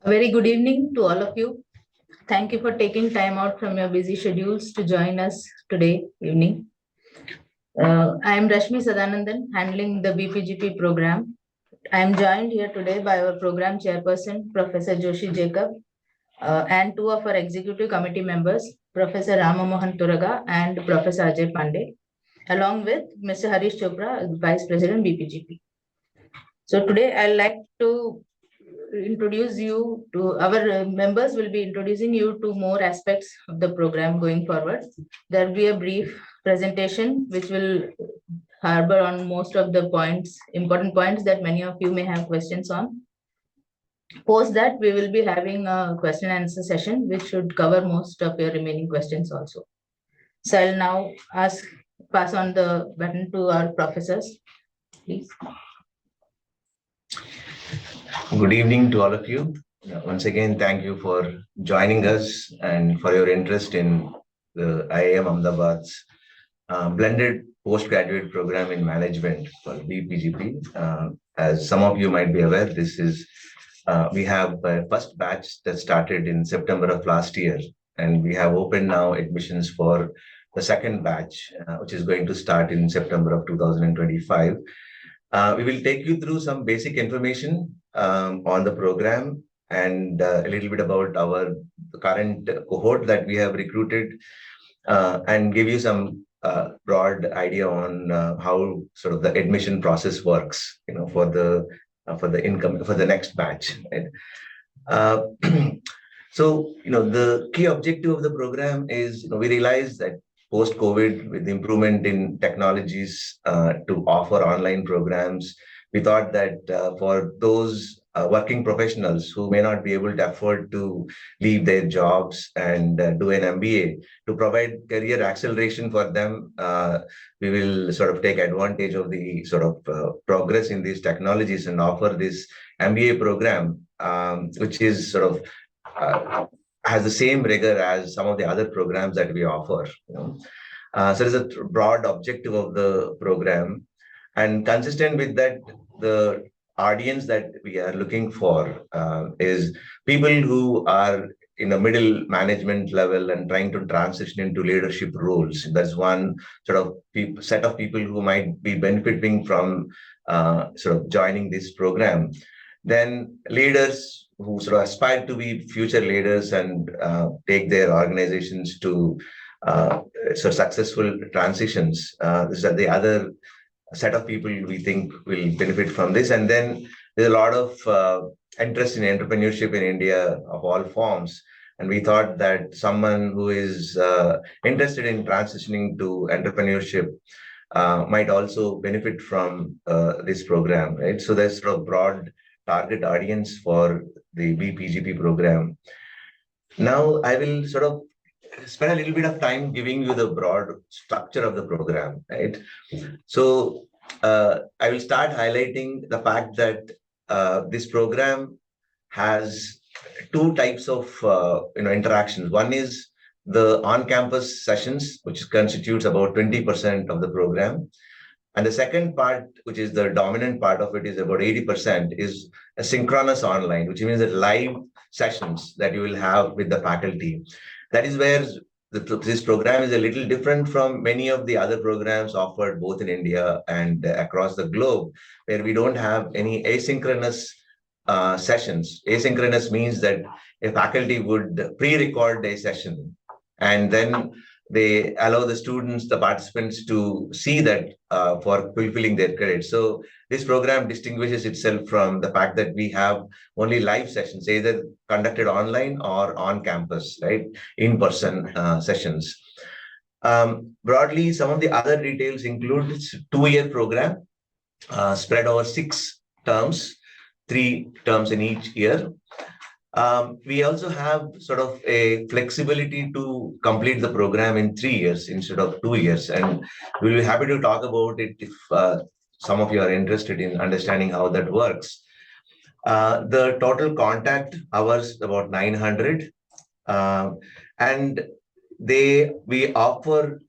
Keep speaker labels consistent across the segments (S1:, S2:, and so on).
S1: A very good evening to all of you. Thank you for taking time out from your busy schedules to join us today evening. I am Rashmi Sadanandan, handling the BPGP program. I am joined here today by our program chairperson, Professor Joshy Jacob, and two of our executive committee members, Professor Rama Mohana Turaga and Professor Ajay Pandey, along with Mr. Harish Chopra, Vice President BPGP. So today I'd like to introduce you to our members will be introducing you to more aspects of the program going forward. There will be a brief presentation which will harbor on most of the points, important points that many of you may have questions on. Post that, we will be having a question and answer session which should cover most of your remaining questions also. So I'll now pass on the button to our professors, please.
S2: Good evening to all of you. Once again, thank you for joining us and for your interest in the IIM Ahmedabad's blended postgraduate program in management called BPGP. As some of you might be aware, we have a first batch that started in September of last year, and we have opened now admissions for the second batch, which is going to start in September of 2025. We will take you through some basic information on the program and a little bit about our current cohort that we have recruited and give you some broad idea on how sort of the admission process works, for the next batch. Right? So, the key objective of the program is, we realize that post-COVID, with the improvement in technologies to offer online programs, we thought that for those working professionals who may not be able to afford to leave their jobs and do an MBA, to provide career acceleration for them, we will sort of take advantage of the sort of progress in these technologies and offer this MBA program, which is sort of has the same rigor as some of the other programs that we offer. So there's a broad objective of the program, and consistent with that, the audience that we are looking for is people who are in a middle management level and trying to transition into leadership roles. That's one sort of set of people who might be benefiting from sort of joining this program. Then leaders who sort of aspire to be future leaders and take their organizations to successful transitions. These are the other set of people we think will benefit from this. And then there's a lot of interest in entrepreneurship in India of all forms. And we thought that someone who is interested in transitioning to entrepreneurship might also benefit from this program, right? So there's sort of broad target audience for the BPGP program. Now, I will sort of spend a little bit of time giving you the broad structure of the program, right? So I will start highlighting the fact that this program has two types of interactions. One is the on-campus sessions, which constitutes about 20% of the program. And the second part, which is the dominant part of it, is about 80%, is a synchronous online, which means that live sessions that you will have with the faculty. That is where this program is a little different from many of the other programs offered both in India and across the globe, where we don't have any asynchronous sessions. Asynchronous means that a faculty would pre-record a session, and then they allow the students, the participants, to see that for fulfilling their credits. So this program distinguishes itself from the fact that we have only live sessions, either conducted online or on campus, right? In-person sessions. Broadly, some of the other details include it's a 2-year program spread over 6 terms, 3 terms in each year. We also have sort of a flexibility to complete the program in 3 years instead of 2 years. And we'll be happy to talk about it if some of you are interested in understanding how that works. The total contact hours about 900. And we offer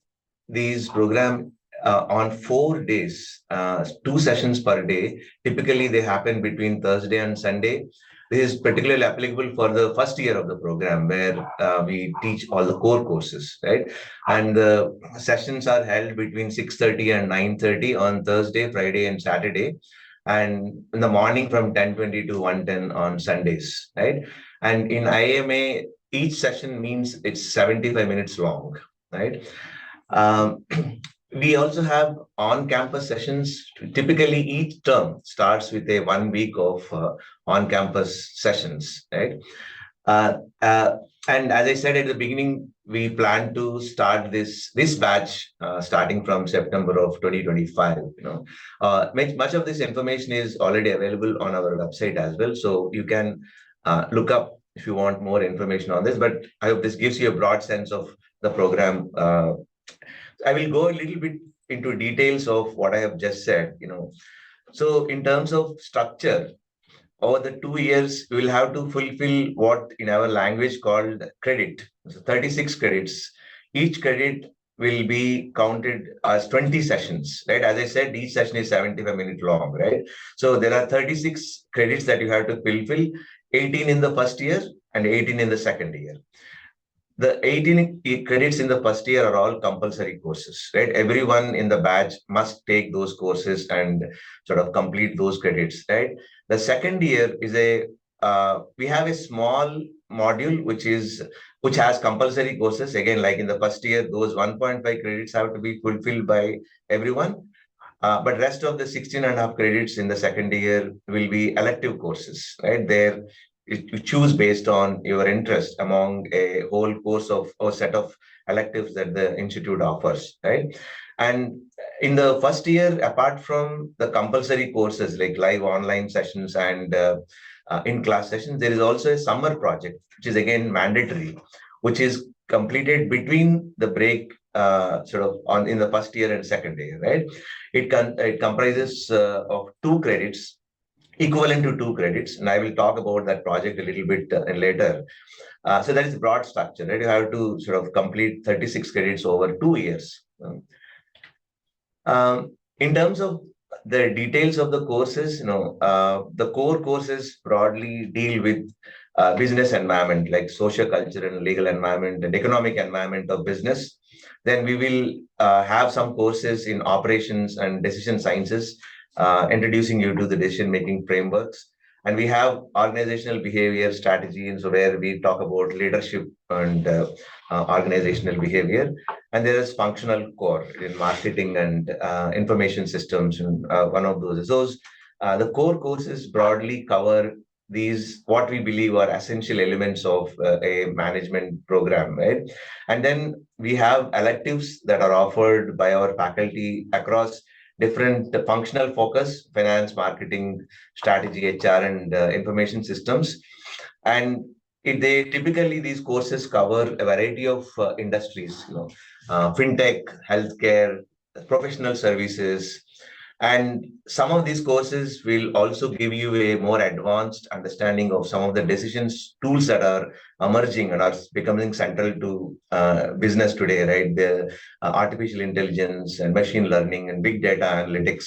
S2: these program on 4 days, 2 sessions per day. Typically, they happen between Thursday and Sunday. This is particularly applicable for the first year of the program, where we teach all the core courses, right? And the sessions are held between 6:30 and 9:30 on Thursday, Friday, and Saturday, and in the morning from 10:20 to 1:10 on Sundays, right? And in IIMA, each session means it's 75 minutes long, right? Um, we also have on-campus sessions. Typically, each term starts with a 1 week of on-campus sessions, right? Uh, uh, and as I said at the beginning, we plan to start this batch starting from September of 2025. Much of this information is already available on our website as well, so you can look up if you want more information on this. But I hope this gives you a broad sense of the program. I will go a little bit into details of what I have just said. So in terms of structure, over the 2 years, we will have to fulfill what in our language called credit. So 36 credits. Each credit will be counted as 20 sessions, right? As I said, each session is 75 minutes long, right? So there are 36 credits that you have to fulfill, 18 in the first year and 18 in the second year. The 18 credits in the first year are all compulsory courses, right? Everyone in the batch must take those courses and sort of complete those credits, right? The second year is we have a small module which has compulsory courses. Again, like in the first year, those 1.5 credits have to be fulfilled by everyone. But rest of the 16 and a half credits in the second year will be elective courses, right? There you choose based on your interest among a whole course of or set of electives that the institute offers, right? And in the first year, apart from the compulsory courses like live online sessions and in-class sessions, there is also a summer project, which is again mandatory, which is completed between the break sort of on in the first year and second year, right? It comprises of 2 credits equivalent to 2 credits. And I will talk about that project a little bit later. So that is broad structure, right? You have to sort of complete 36 credits over 2 years. In terms of the details of the courses, the core courses broadly deal with business environment, like social, cultural, and legal environment and economic environment of business. Then we will have some courses in operations and decision sciences, introducing you to the decision-making frameworks. And we have organizational behavior strategy, and so where we talk about leadership and organizational behavior. And there is functional core in marketing and information systems, and one of those. The core courses broadly cover these what we believe are essential elements of a management program, right? And then we have electives that are offered by our faculty across different functional focus: finance, marketing, strategy, HR, and information systems. And typically these courses cover a variety of industries, fintech, healthcare, professional services. And some of these courses will also give you a more advanced understanding of some of the decisions tools that are emerging and are becoming central to business today, right? The artificial intelligence and machine learning and big data analytics.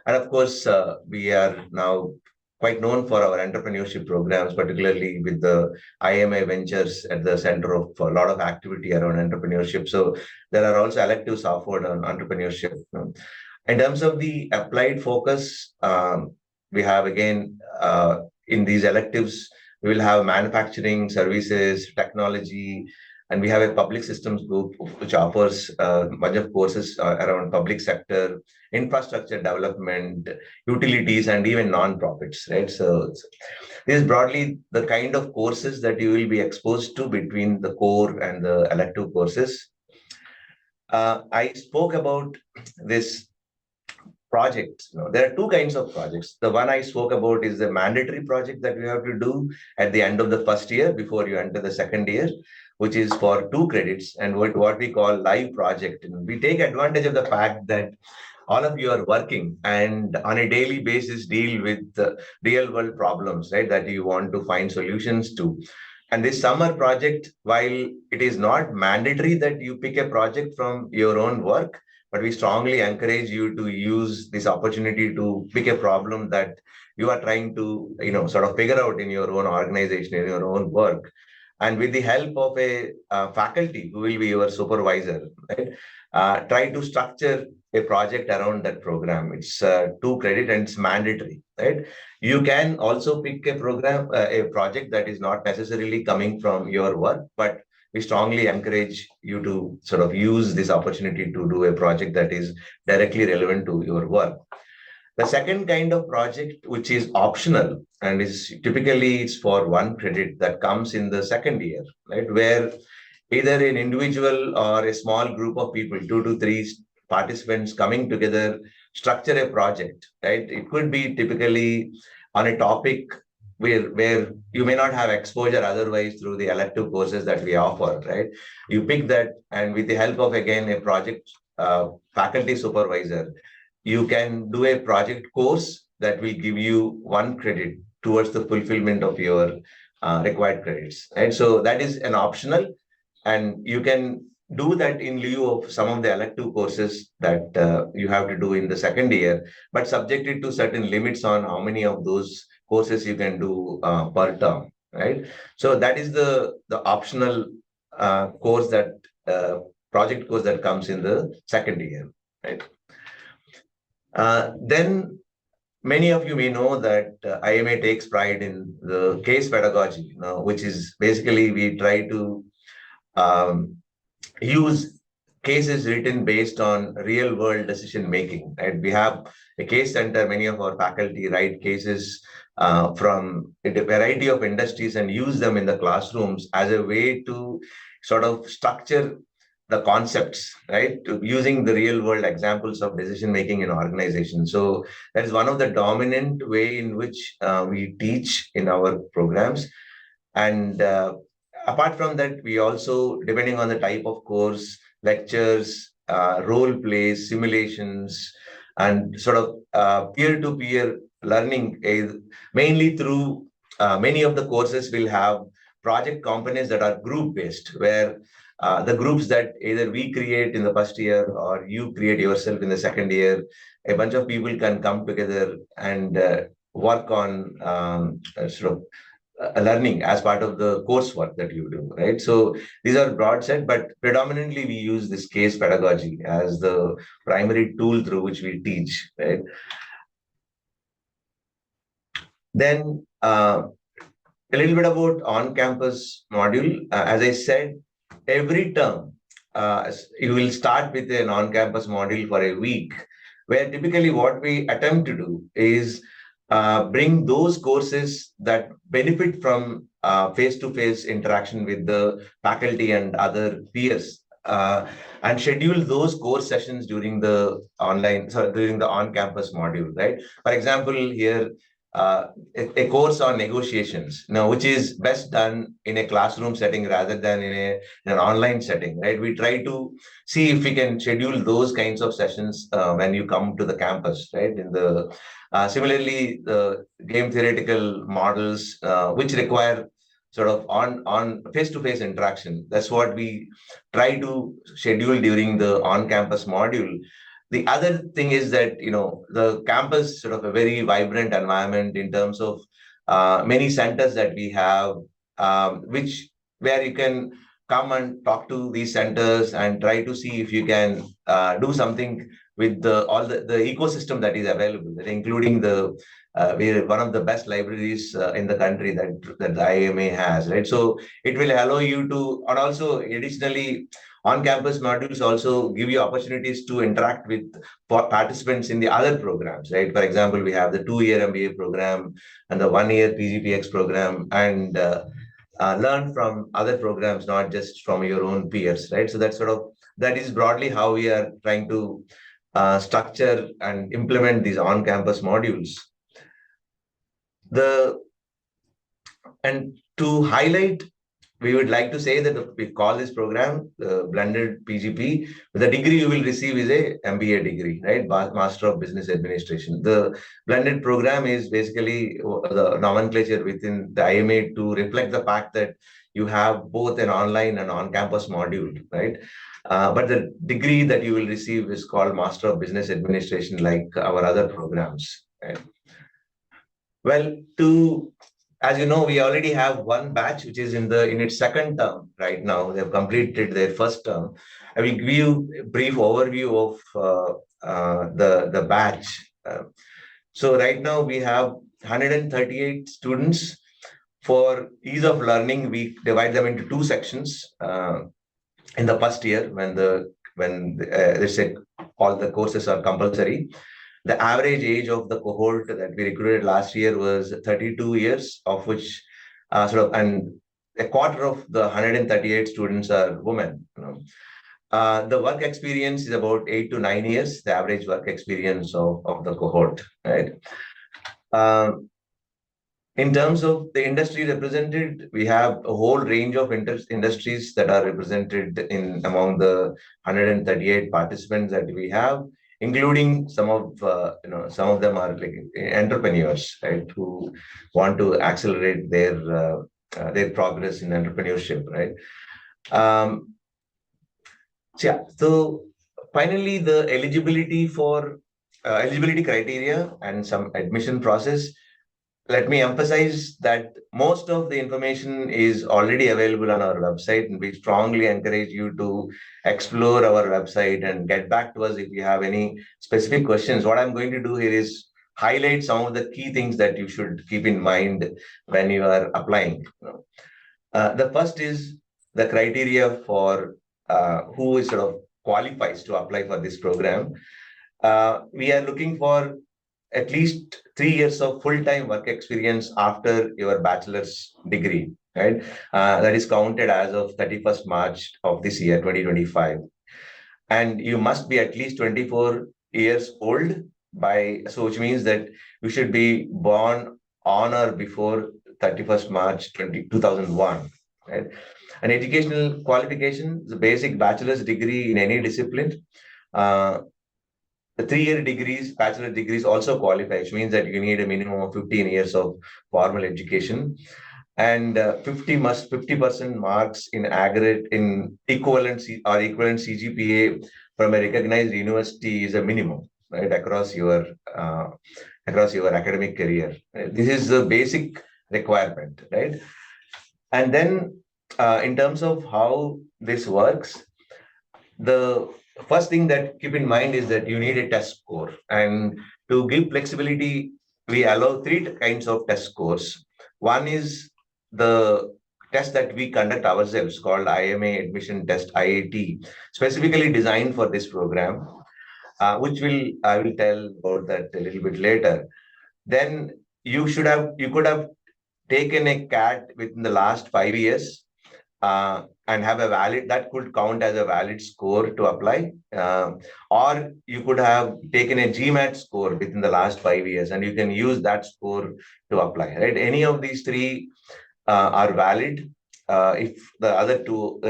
S2: And of course, we are now quite known for our entrepreneurship programs, particularly with the IIMA ventures at the center of a lot of activity around entrepreneurship. So there are also electives offered on entrepreneurship. In terms of the applied focus, we have again in these electives, we will have manufacturing, services, technology, and we have a public systems group which offers a bunch of courses around public sector, infrastructure development, utilities, and even non-profits, right? So this is broadly the kind of courses that you will be exposed to between the core and the elective courses. I spoke about this projects. There are 2 kinds of projects. The one I spoke about is the mandatory project that you have to do at the end of the first year before you enter the second year, which is for 2 credits, and what we call live project. And we take advantage of the fact that all of you are working and on a daily basis deal with real world problems, right? That you want to find solutions to. And this summer project, while it is not mandatory that you pick a project from your own work, but we strongly encourage you to use this opportunity to pick a problem that you are trying to, sort of figure out in your own organization, in your own work. And with the help of a faculty who will be your supervisor, right? Try to structure a project around that program. It's 2 credit and it's mandatory, right? You can also pick a program, a project that is not necessarily coming from your work, but we strongly encourage you to sort of use this opportunity to do a project that is directly relevant to your work. The second kind of project, which is optional and is typically it's for 1 credit that comes in the second year, right? Where either an individual or a small group of people, 2 to 3 participants coming together, structure a project, right? It could be typically on a topic where you may not have exposure otherwise through the elective courses that we offer, right? You pick that, and with the help of, again, a project faculty supervisor, you can do a project course that will give you 1 credit towards the fulfillment of your required credits, right? So that is an optional, and you can do that in lieu of some of the elective courses that you have to do in the second year, but subjected to certain limits on how many of those courses you can do per term, right? So that is the optional course that project course that comes in the second year, right? Then many of you may know that IIMA takes pride in the case pedagogy, which is basically we try to use cases written based on real world decision making. Right? We have a case center. Many of our faculty write cases from a variety of industries and use them in the classrooms as a way to sort of structure the concepts, right? Using the real world examples of decision making in organizations. So that is one of the dominant way in which we teach in our programs. And apart from that, we also, depending on the type of course, lectures, role plays, simulations, and sort of peer-to-peer learning is mainly through many of the courses will have project components that are group-based, where the groups that either we create in the first year or you create yourself in the second year, a bunch of people can come together and work on sort of learning as part of the coursework that you do, right? So these are broad set, but predominantly we use this case pedagogy as the primary tool through which we teach, right? Then a little bit about on-campus module. As I said, every term you will start with an on-campus module for a week, where typically what we attempt to do is bring those courses that benefit from face-to-face interaction with the faculty and other peers, and schedule those course sessions during the during the on-campus module, right? For example, here a course on negotiations, now which is best done in a classroom setting rather than in an online setting, right? We try to see if we can schedule those kinds of sessions when you come to the campus, right? In the similarly, the game theoretical models which require sort of on face-to-face interaction, that's what we try to schedule during the on-campus module. The other thing is that, the campus sort of a very vibrant environment in terms of many centers that we have, where you can come and talk to these centers and try to see if you can do something with all the ecosystem that is available, including we're one of the best libraries in the country that the IIMA has, right? So it will allow you to, and also additionally, on-campus modules also give you opportunities to interact with participants in the other programs, right? For example, we have the 2-year MBA program and the 1-year PGPX program, and learn from other programs, not just from your own peers, right? So that is broadly how we are trying to structure and implement these on-campus modules. And to highlight, we would like to say that we call this program the blended PGP. The degree you will receive is a MBA degree, right? Master of Business Administration. The blended program is basically the nomenclature within the IIMA to reflect the fact that you have both an online and on-campus module, right? But the degree that you will receive is called Master of Business Administration, like our other programs, right? Well, as you know, we already have one batch which is in its second term right now. They have completed their first term. I will give you a brief overview of the batch. So right now we have 138 students. For ease of learning, we divide them into two sections. In the first year, when they said all the courses are compulsory, the average age of the cohort that we recruited last year was 32 years, of which and a quarter of the 138 students are women. The work experience is about 8 to 9 years, the average work experience of the cohort, right? Um, in terms of the industry represented, we have a whole range of industries that are represented in among the 138 participants that we have, including some of them are like entrepreneurs, right, who want to accelerate their progress in entrepreneurship, right? Um, so finally, the eligibility criteria and some admission process. Let me emphasize that most of the information is already available on our website, and we strongly encourage you to explore our website and get back to us if you have any specific questions. What I'm going to do here is highlight some of the key things that you should keep in mind when you are applying. The first is the criteria for who is sort of qualifies to apply for this program. We are looking for at least 3 years of full-time work experience after your bachelor's degree, right? That is counted as of 31st March of this year, 2025. And you must be at least 24 years old which means that you should be born on or before 31st March 2001, right? An educational qualification is a basic bachelor's degree in any discipline. The 3 year degrees, bachelor degrees also qualify, which means that you need a minimum of 15 years of formal education. And 50% marks in aggregate in equivalent CGPA from a recognized university is a minimum, right, across your academic career. Right? This is the basic requirement, right? And then in terms of how this works, the first thing that keep in mind is that you need a test score. And to give flexibility, we allow three kinds of test scores. One is the test that we conduct ourselves called IIMA admission test, IAT, specifically designed for this program, which I will tell about that a little bit later. Then you could have taken a CAT within the last 5 years, and have a valid, that could count as a valid score to apply. Or you could have taken a GMAT score within the last 5 years, and you can use that score to apply, right? Any of these three are valid if the other two,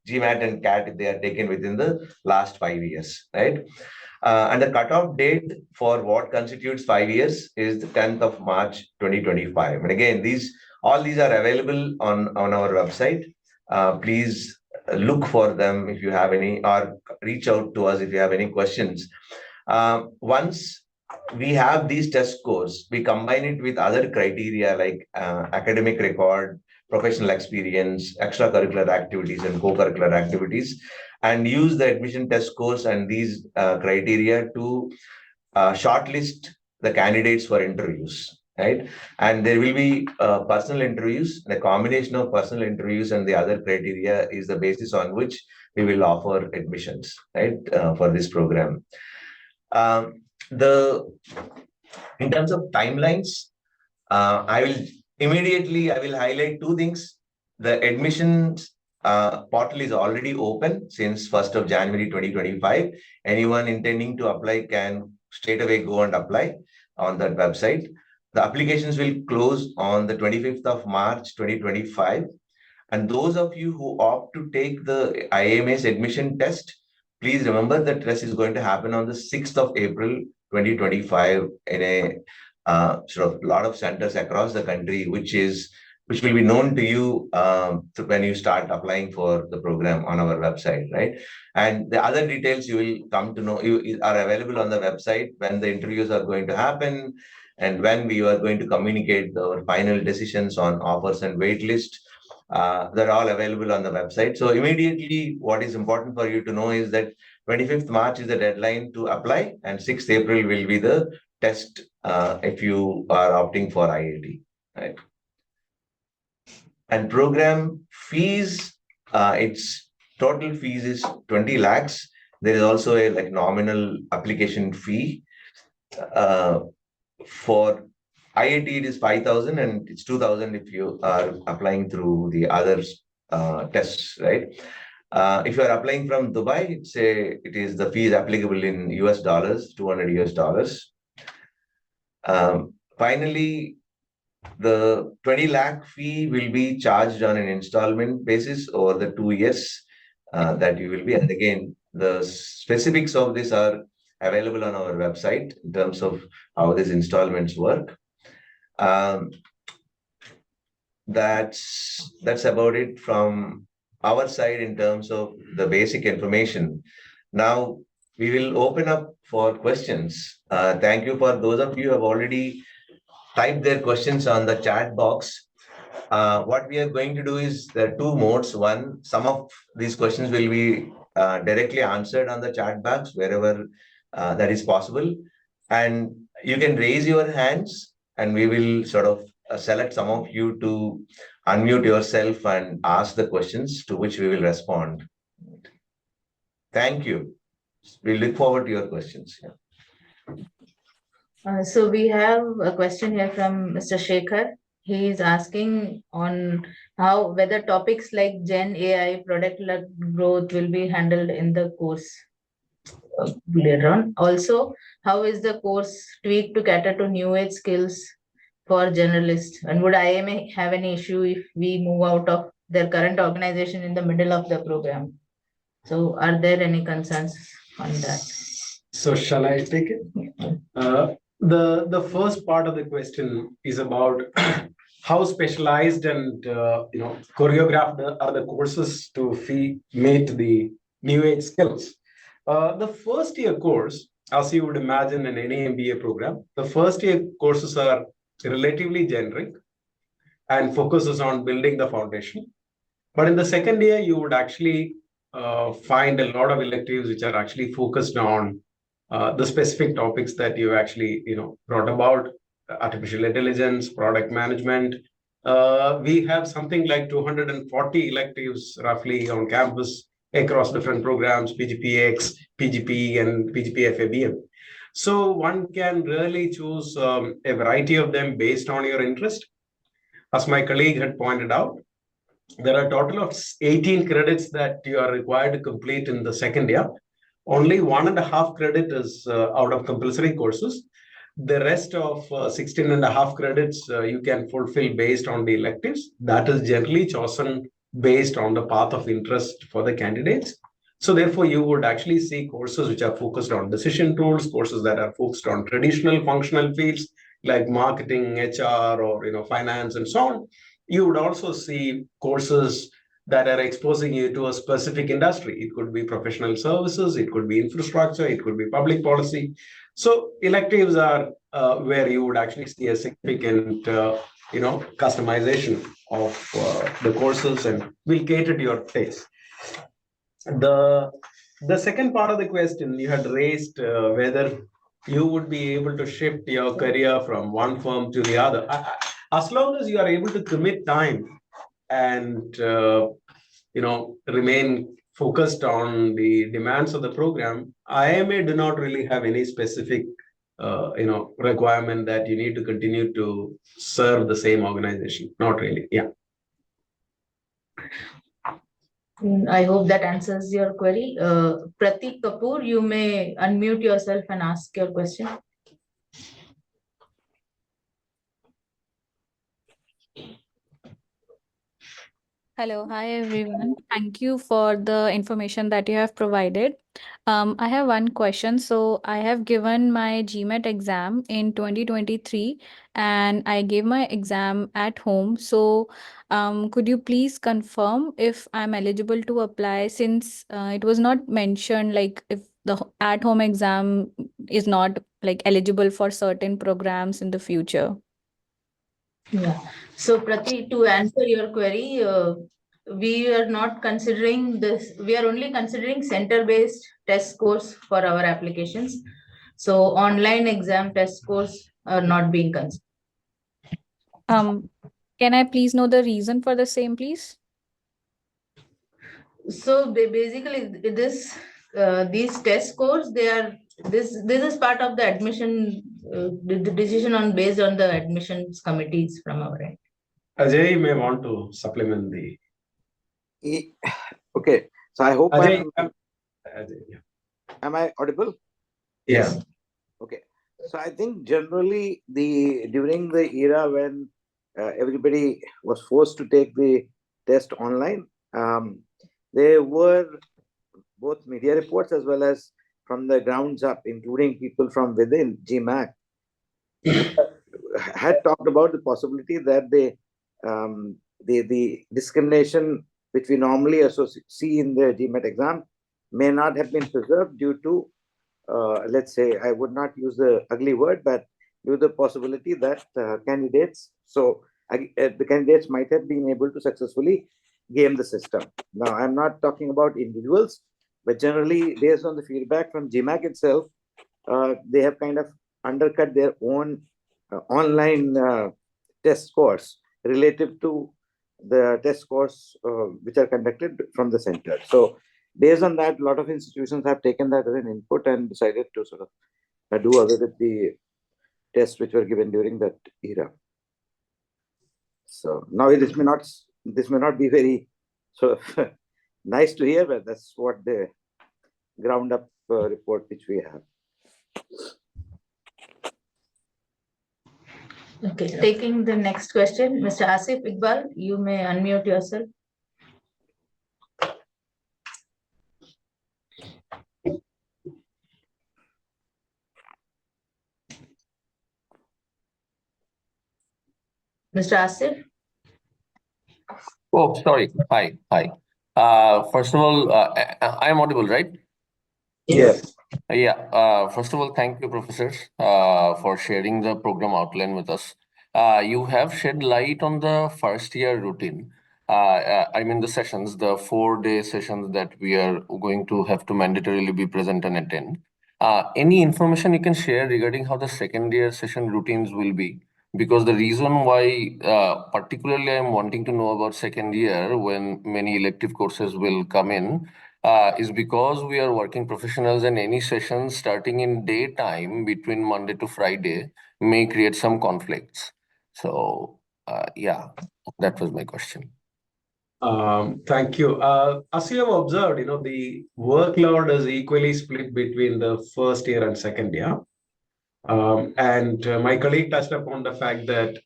S2: GMAT and CAT, if they are taken within the last 5 years, right? And the cutoff date for what constitutes 5 years is the 10th of March 2025. And again, all these are available on our website. Please look for them if you have any, or reach out to us if you have any questions. Once we have these test scores, we combine it with other criteria like academic record, professional experience, extracurricular activities, and co-curricular activities, and use the admission test scores and these criteria to shortlist the candidates for interviews, right? And there will be personal interviews. The combination of personal interviews and the other criteria is the basis on which we will offer admissions, right, for this program. In terms of timelines, I will highlight two things. The admissions portal is already open since 1st of January 2025. Anyone intending to apply can straight away go and apply on that website. The applications will close on the 25th of March 2025. And those of you who opt to take the IIMA's admission test, please remember that test is going to happen on the 6th of April 2025 in a sort of lot of centers across the country, which will be known to you when you start applying for the program on our website, right? And the other details you will come to know are available on the website, when the interviews are going to happen, and when we are going to communicate our final decisions on offers and wait list. They're all available on the website. So immediately, what is important for you to know is that 25th March is the deadline to apply, and 6th April will be the test if you are opting for IIT. Right? And program fees, its total fees is 20 lakhs. There is also a nominal application fee. For IIT, it is 5,000 and it's 2,000 if you are applying through the other tests, right? If you are applying from Dubai, it is the fees applicable in US dollars, 200 US dollars. Finally, the 20 lakh fee will be charged on an installment basis over the 2 years that you will be. And again, the specifics of this are available on our website in terms of how these installments work. That's about it from our side in terms of the basic information. Now we will open up for questions. Thank you for those of you who have already typed their questions on the chat box. What we are going to do is there are two modes. One, some of these questions will be directly answered on the chat box wherever that is possible. And you can raise your hands and we will sort of select some of you to unmute yourself and ask the questions to which we will respond. Thank you. We look forward to your questions.
S1: So we have a question here from Mr. Shekhar. He is asking on whether topics like Gen AI, product-led growth will be handled in the course later on. Also, how is the course tweaked to cater to new age skills for generalists? And would IIMA have any issue if we move out of their current organization in the middle of the program? So are there any concerns on that?
S3: So shall I take it? The first part of the question is about how specialized and choreographed are the courses to meet the new age skills. The first year course, as you would imagine in any MBA program, the first year courses are relatively generic and focuses on building the foundation. But in the second year, you would actually find a lot of electives which are actually focused on the specific topics that you actually brought about: artificial intelligence, product management. We have something like 240 electives roughly on campus across different programs: PGPX, PGP, and PGP FABM. So one can really choose a variety of them based on your interest. As my colleague had pointed out, there are a total of 18 credits that you are required to complete in the second year. Only 1.5 credit is out of compulsory courses. The rest of 16.5 credits you can fulfill based on the electives. That is generally chosen based on the path of interest for the candidates. So therefore, you would actually see courses which are focused on decision tools, courses that are focused on traditional functional fields like marketing, HR, or finance, and so on. You would also see courses that are exposing you to a specific industry. It could be professional services, it could be infrastructure, it could be public policy. So electives are where you would actually see a significant, customization of the courses, and will cater to your taste. The second part of the question you had raised, whether you would be able to shift your career from one firm to the other. As long as you are able to commit time and remain focused on the demands of the program, IIMA do not really have any specific requirement that you need to continue to serve the same organization. Not really. Yeah.
S1: I hope that answers your query. Pratik Kapoor, you may unmute yourself and ask your question.
S4: Hello, hi everyone. Thank you for the information that you have provided. I have one question. So I have given my GMAT exam in 2023 and I gave my exam at home. So could you please confirm if I'm eligible to apply, since it was not mentioned like if the at home exam is not like eligible for certain programs in the future?
S1: Yeah. So, Prati, to answer your query, we are not considering this, we are only considering center-based test scores for our applications. So, online exam test scores are not being considered.
S4: Can I please know the reason for the same, please?
S1: So, basically, these test scores, this is part of the admission, the decision on based on the admissions committees from our end.
S3: Ajay, you may want to supplement the.
S5: Okay, so I hope
S3: Ajay,
S5: am I audible?
S3: Yes.
S5: Okay, so I think generally during the era when everybody was forced to take the test online, there were both media reports as well as from the grounds up, including people from within GMAC, had talked about the possibility that the discrimination which we normally see in the GMAT exam may not have been preserved due to, let's say, I would not use the ugly word, but due to the possibility that the candidates might have been able to successfully game the system. Now, I'm not talking about individuals, but generally, based on the feedback from GMAC itself, they have kind of undercut their own online test scores relative to the test scores which are conducted from the center. So based on that, a lot of institutions have taken that as an input and decided to sort of do away with the tests which were given during that era. So now this may not be very sort of nice to hear, but that's what the ground up report which we have.
S1: Okay, taking the next question, Mr. Asif Iqbal, you may unmute yourself. Mr. Asif?
S6: Oh, sorry. Hi. First of all, I am audible, right?
S5: Yes.
S6: Yeah. First of all, thank you, professors, for sharing the program outline with us. You have shed light on the first year routine. I mean the sessions, the 4-day sessions that we are going to have to mandatorily be present and attend. Any information you can share regarding how the second year session routines will be? Because the reason why particularly I'm wanting to know about second year when many elective courses will come in is because we are working professionals and any session starting in daytime between Monday to Friday may create some conflicts. So yeah, that was my question.
S3: Thank you. As you have observed, the workload is equally split between the first year and second year. And my colleague touched upon the fact that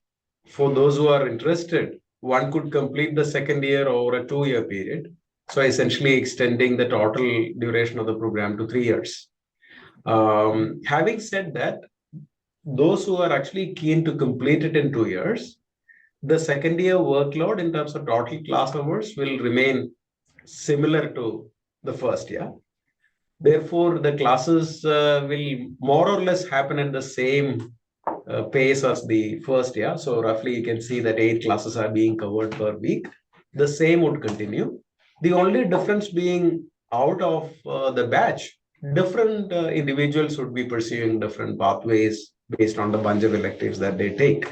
S3: for those who are interested, one could complete the second year over a 2-year period. So essentially extending the total duration of the program to 3 years. Having said that, those who are actually keen to complete it in 2 years, the second year workload in terms of total class hours will remain similar to the first year. Therefore, the classes will more or less happen at the same pace as the first year. So roughly you can see that 8 classes are being covered per week. The same would continue. The only difference being out of the batch, different individuals would be pursuing different pathways based on the bunch of electives that they take.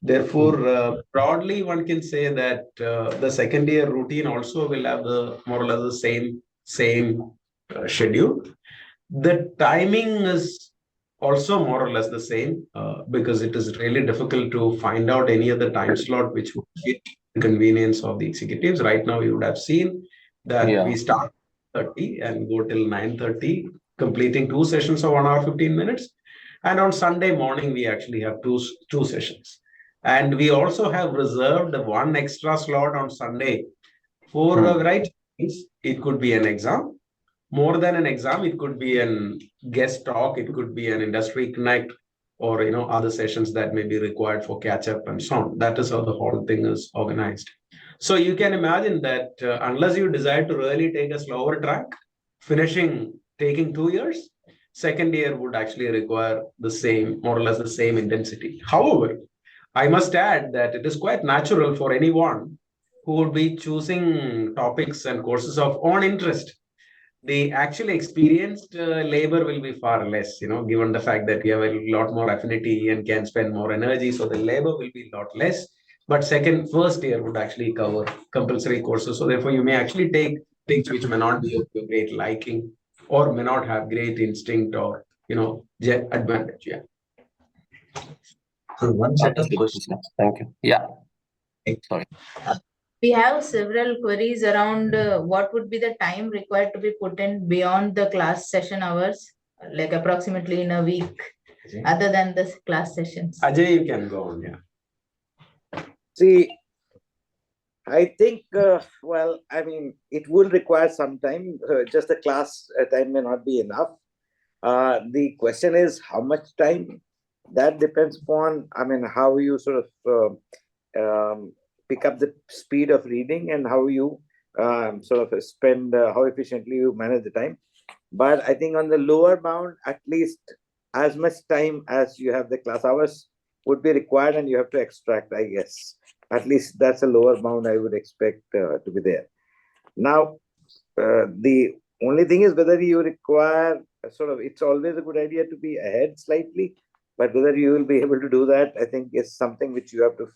S3: Therefore, broadly, one can say that the second year routine also will have the more or less the same schedule. The timing is also more or less the same because it is really difficult to find out any other time slot which would fit the convenience of the executives. Right now, you would have seen that we start 30 and go till 9:30, completing 2 sessions of 1 hour 15 minutes. And on Sunday morning, we actually have two sessions. And we also have reserved 1 extra slot on Sunday for a variety of things. It could be an exam. More than an exam, it could be an guest talk, it could be an industry connect, or other sessions that may be required for catch up and so on. That is how the whole thing is organized. So you can imagine that unless you decide to really take a slower track, taking 2 years, second year would actually require the same, more or less the same intensity. However, I must add that it is quite natural for anyone who would be choosing topics and courses of own interest. The actually experienced labor will be far less, given the fact that you have a lot more affinity and can spend more energy. So the labor will be a lot less. But first year would actually cover compulsory courses. So therefore, you may actually take things which may not be of your great liking or may not have great instinct or, advantage. Yeah.
S2: So one set of
S6: Understood,
S2: questions.
S6: Professor. Thank you. Yeah. Sorry.
S1: We have several queries around what would be the time required to be put in beyond the class session hours, like approximately in a week, other than the class sessions.
S3: Ajay, you can go on. Yeah.
S5: See, I think, well, I mean, it will require some time. Just the class time may not be enough. The question is how much time? That depends upon, I mean, how you sort of pick up the speed of reading and how you sort of spend, how efficiently you manage the time. But I think on the lower bound, at least as much time as you have the class hours would be required, and you have to extract, I guess. At least that's a lower bound I would expect to be there. Now, the only thing is whether you require sort of, it's always a good idea to be ahead slightly, but whether you will be able to do that, I think is something which you have to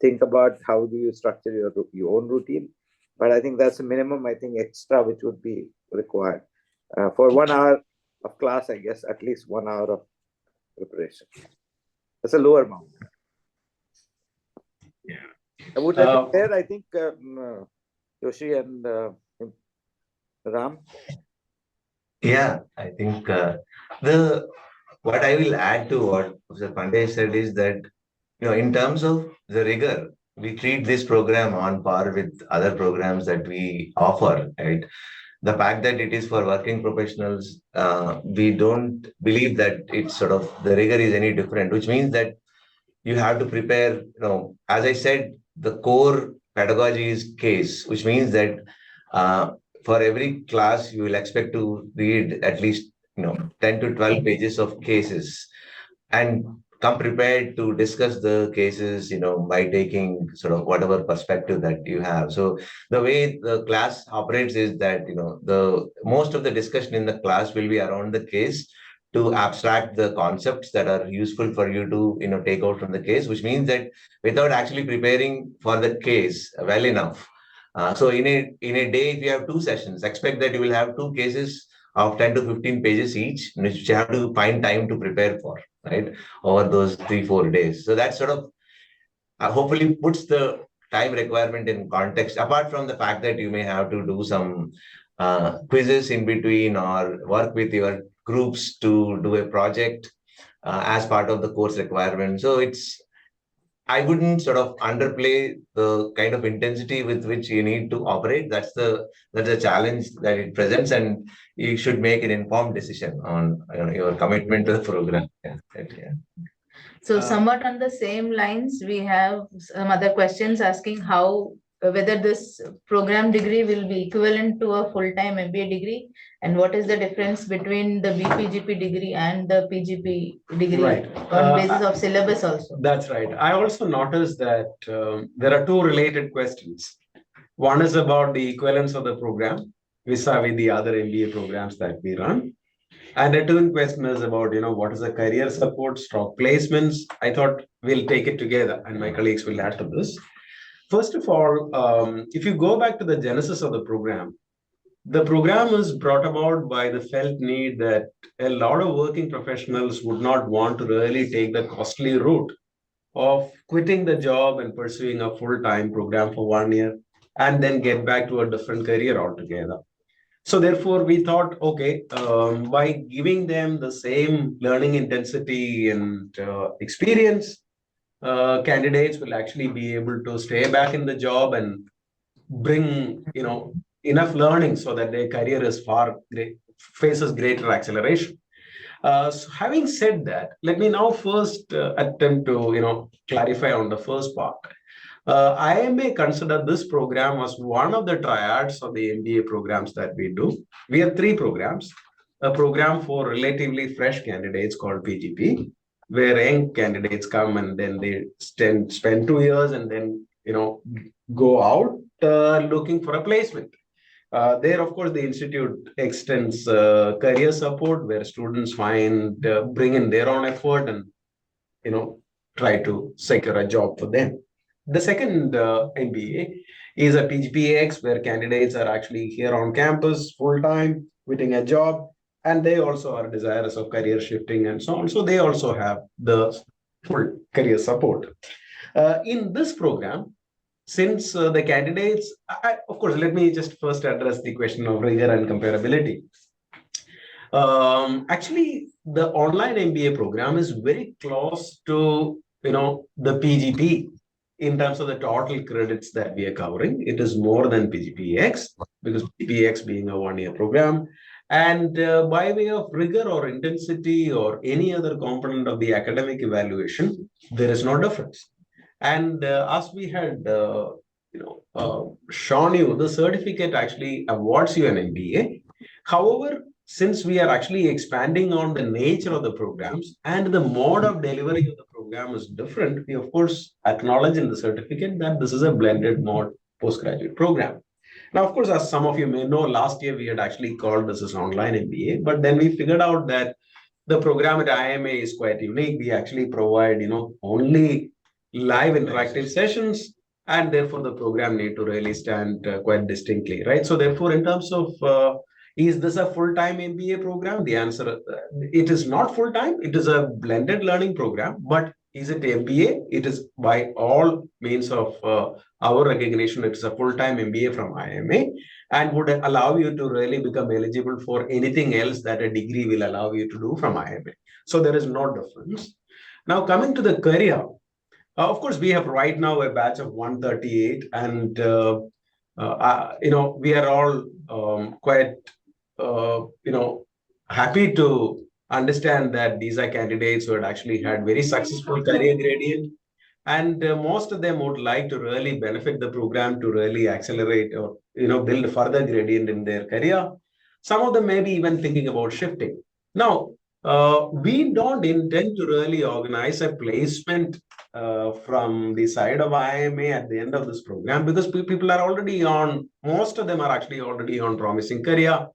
S5: think about. How do you structure your own routine? But I think that's a minimum, I think, extra which would be required. For 1 hour of class, I guess, at least 1 hour of preparation. That's a lower bound.
S3: Yeah.
S5: Would that be fair? I think Joshy and Ram?
S2: Yeah, I think what I will add to what Professor Pandey said is that, in terms of the rigor, we treat this program on par with other programs that we offer, right? The fact that it is for working professionals, we don't believe that it's sort of the rigor is any different, which means that you have to prepare, as I said, the core pedagogy is case, which means that for every class, you will expect to read at least 10 to 12 pages of cases and come prepared to discuss the cases, by taking sort of whatever perspective that you have. So the way the class operates is that, the most of the discussion in the class will be around the case to abstract the concepts that are useful for you to, take out from the case, which means that without actually preparing for the case well enough. So in a day, if you have 2 sessions, expect that you will have 2 cases of 10 to 15 pages each, which you have to find time to prepare for, right, over those 3-4 days. So that sort of hopefully puts the time requirement in context, apart from the fact that you may have to do some quizzes in between or work with your groups to do a project as part of the course requirement. So I wouldn't sort of underplay the kind of intensity with which you need to operate. That's the challenge that it presents, and you should make an informed decision on your commitment to the program. Yeah.
S1: So somewhat on the same lines, we have some other questions asking whether this program degree will be equivalent to a full-time MBA degree, and what is the difference between the BPGP degree and the PGP degree,
S3: right,
S1: on basis of syllabus also.
S3: That's right. I also noticed that there are 2 related questions. One is about the equivalence of the program vis-a-vis the other MBA programs that we run. And the twin question is about, what is the career support, placements. I thought we'll take it together and my colleagues will add to this. First of all, if you go back to the genesis of the program was brought about by the felt need that a lot of working professionals would not want to really take the costly route of quitting the job and pursuing a full-time program for 1 year and then get back to a different career altogether. So therefore, we thought, okay, by giving them the same learning intensity and experience, candidates will actually be able to stay back in the job and bring, enough learning so that their career faces greater acceleration. So having said that, let me now first attempt to, clarify on the first part. I may consider this program as one of the triads of the MBA programs that we do. We have 3 programs. a program for relatively fresh candidates called PGP, where young candidates come and then they spend 2 years and then go out looking for a placement. There, of course, the institute extends career support where students bring in their own effort and try to secure a job for them. The second MBA is a PGPX where candidates are actually here on campus full time, quitting a job, and they also are desirous of career shifting and so on. So they also have the full career support. In this program, since the candidates, of course, let me just first address the question of rigor and comparability. Actually, the online MBA program is very close to the PGP in terms of the total credits that we are covering. It is more than PGPX because PGPX being a one-year program. And by way of rigor or intensity or any other component of the academic evaluation, there is no difference. And as we had shown you, the certificate actually awards you an MBA. However, since we are actually expanding on the nature of the programs and the mode of delivery of the program is different, we of course acknowledge in the certificate that this is a blended mode postgraduate program. Now, of course, as some of you may know, last year we had actually called this as online MBA, but then we figured out that the program at IIMA is quite unique. We actually provide, only live interactive sessions, and therefore the program need to really stand quite distinctly, right? So therefore, in terms of is this a full-time MBA program? The answer, it is not full-time. It is a blended learning program, but is it MBA? It is by all means of our recognition. It's a full-time MBA from IIMA and would allow you to really become eligible for anything else that a degree will allow you to do from IIMA. So there is no difference. Now coming to the career, of course, we have right now a batch of 138 and we are all quite happy to understand that these are candidates who had actually had very successful career gradient, and most of them would like to really benefit the program to really accelerate or build further gradient in their career. Some of them may be even thinking about shifting. Now, we don't intend to really organize a placement from the side of IIMA at the end of this program because people are already on, most of them are actually already on promising career.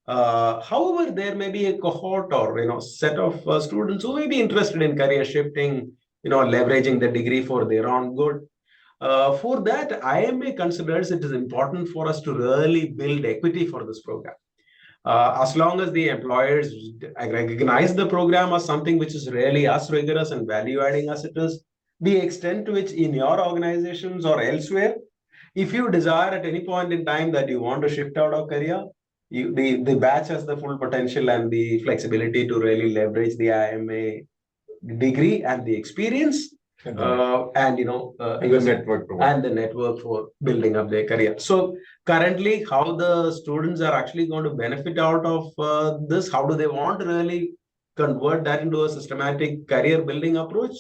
S3: However, there may be a cohort or set of students who may be interested in career shifting, leveraging the degree for their own good. For that, IIMA considers it is important for us to really build equity for this program. As long as the employers recognize the program as something which is really as rigorous and value adding as it is, the extent to which in your organizations or elsewhere, if you desire at any point in time that you want to shift out of career, the batch has the full potential and the flexibility to really leverage the IIMA degree and the experience and the network for building up their career. So currently, how the students are actually going to benefit out of this, how do they want to really convert that into a systematic career building approach?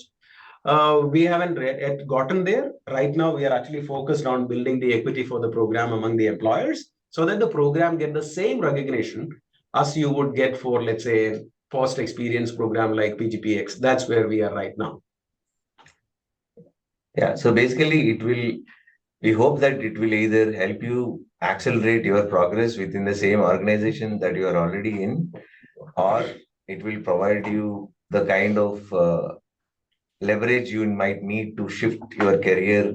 S3: We haven't yet gotten there. Right now, we are actually focused on building the equity for the program among the employers so that the program get the same recognition as you would get for, let's say, post-experience program like PGPX. That's where we are right now.
S2: Yeah, so basically we hope that it will either help you accelerate your progress within the same organization that you are already in, or it will provide you the kind of leverage you might need to shift your career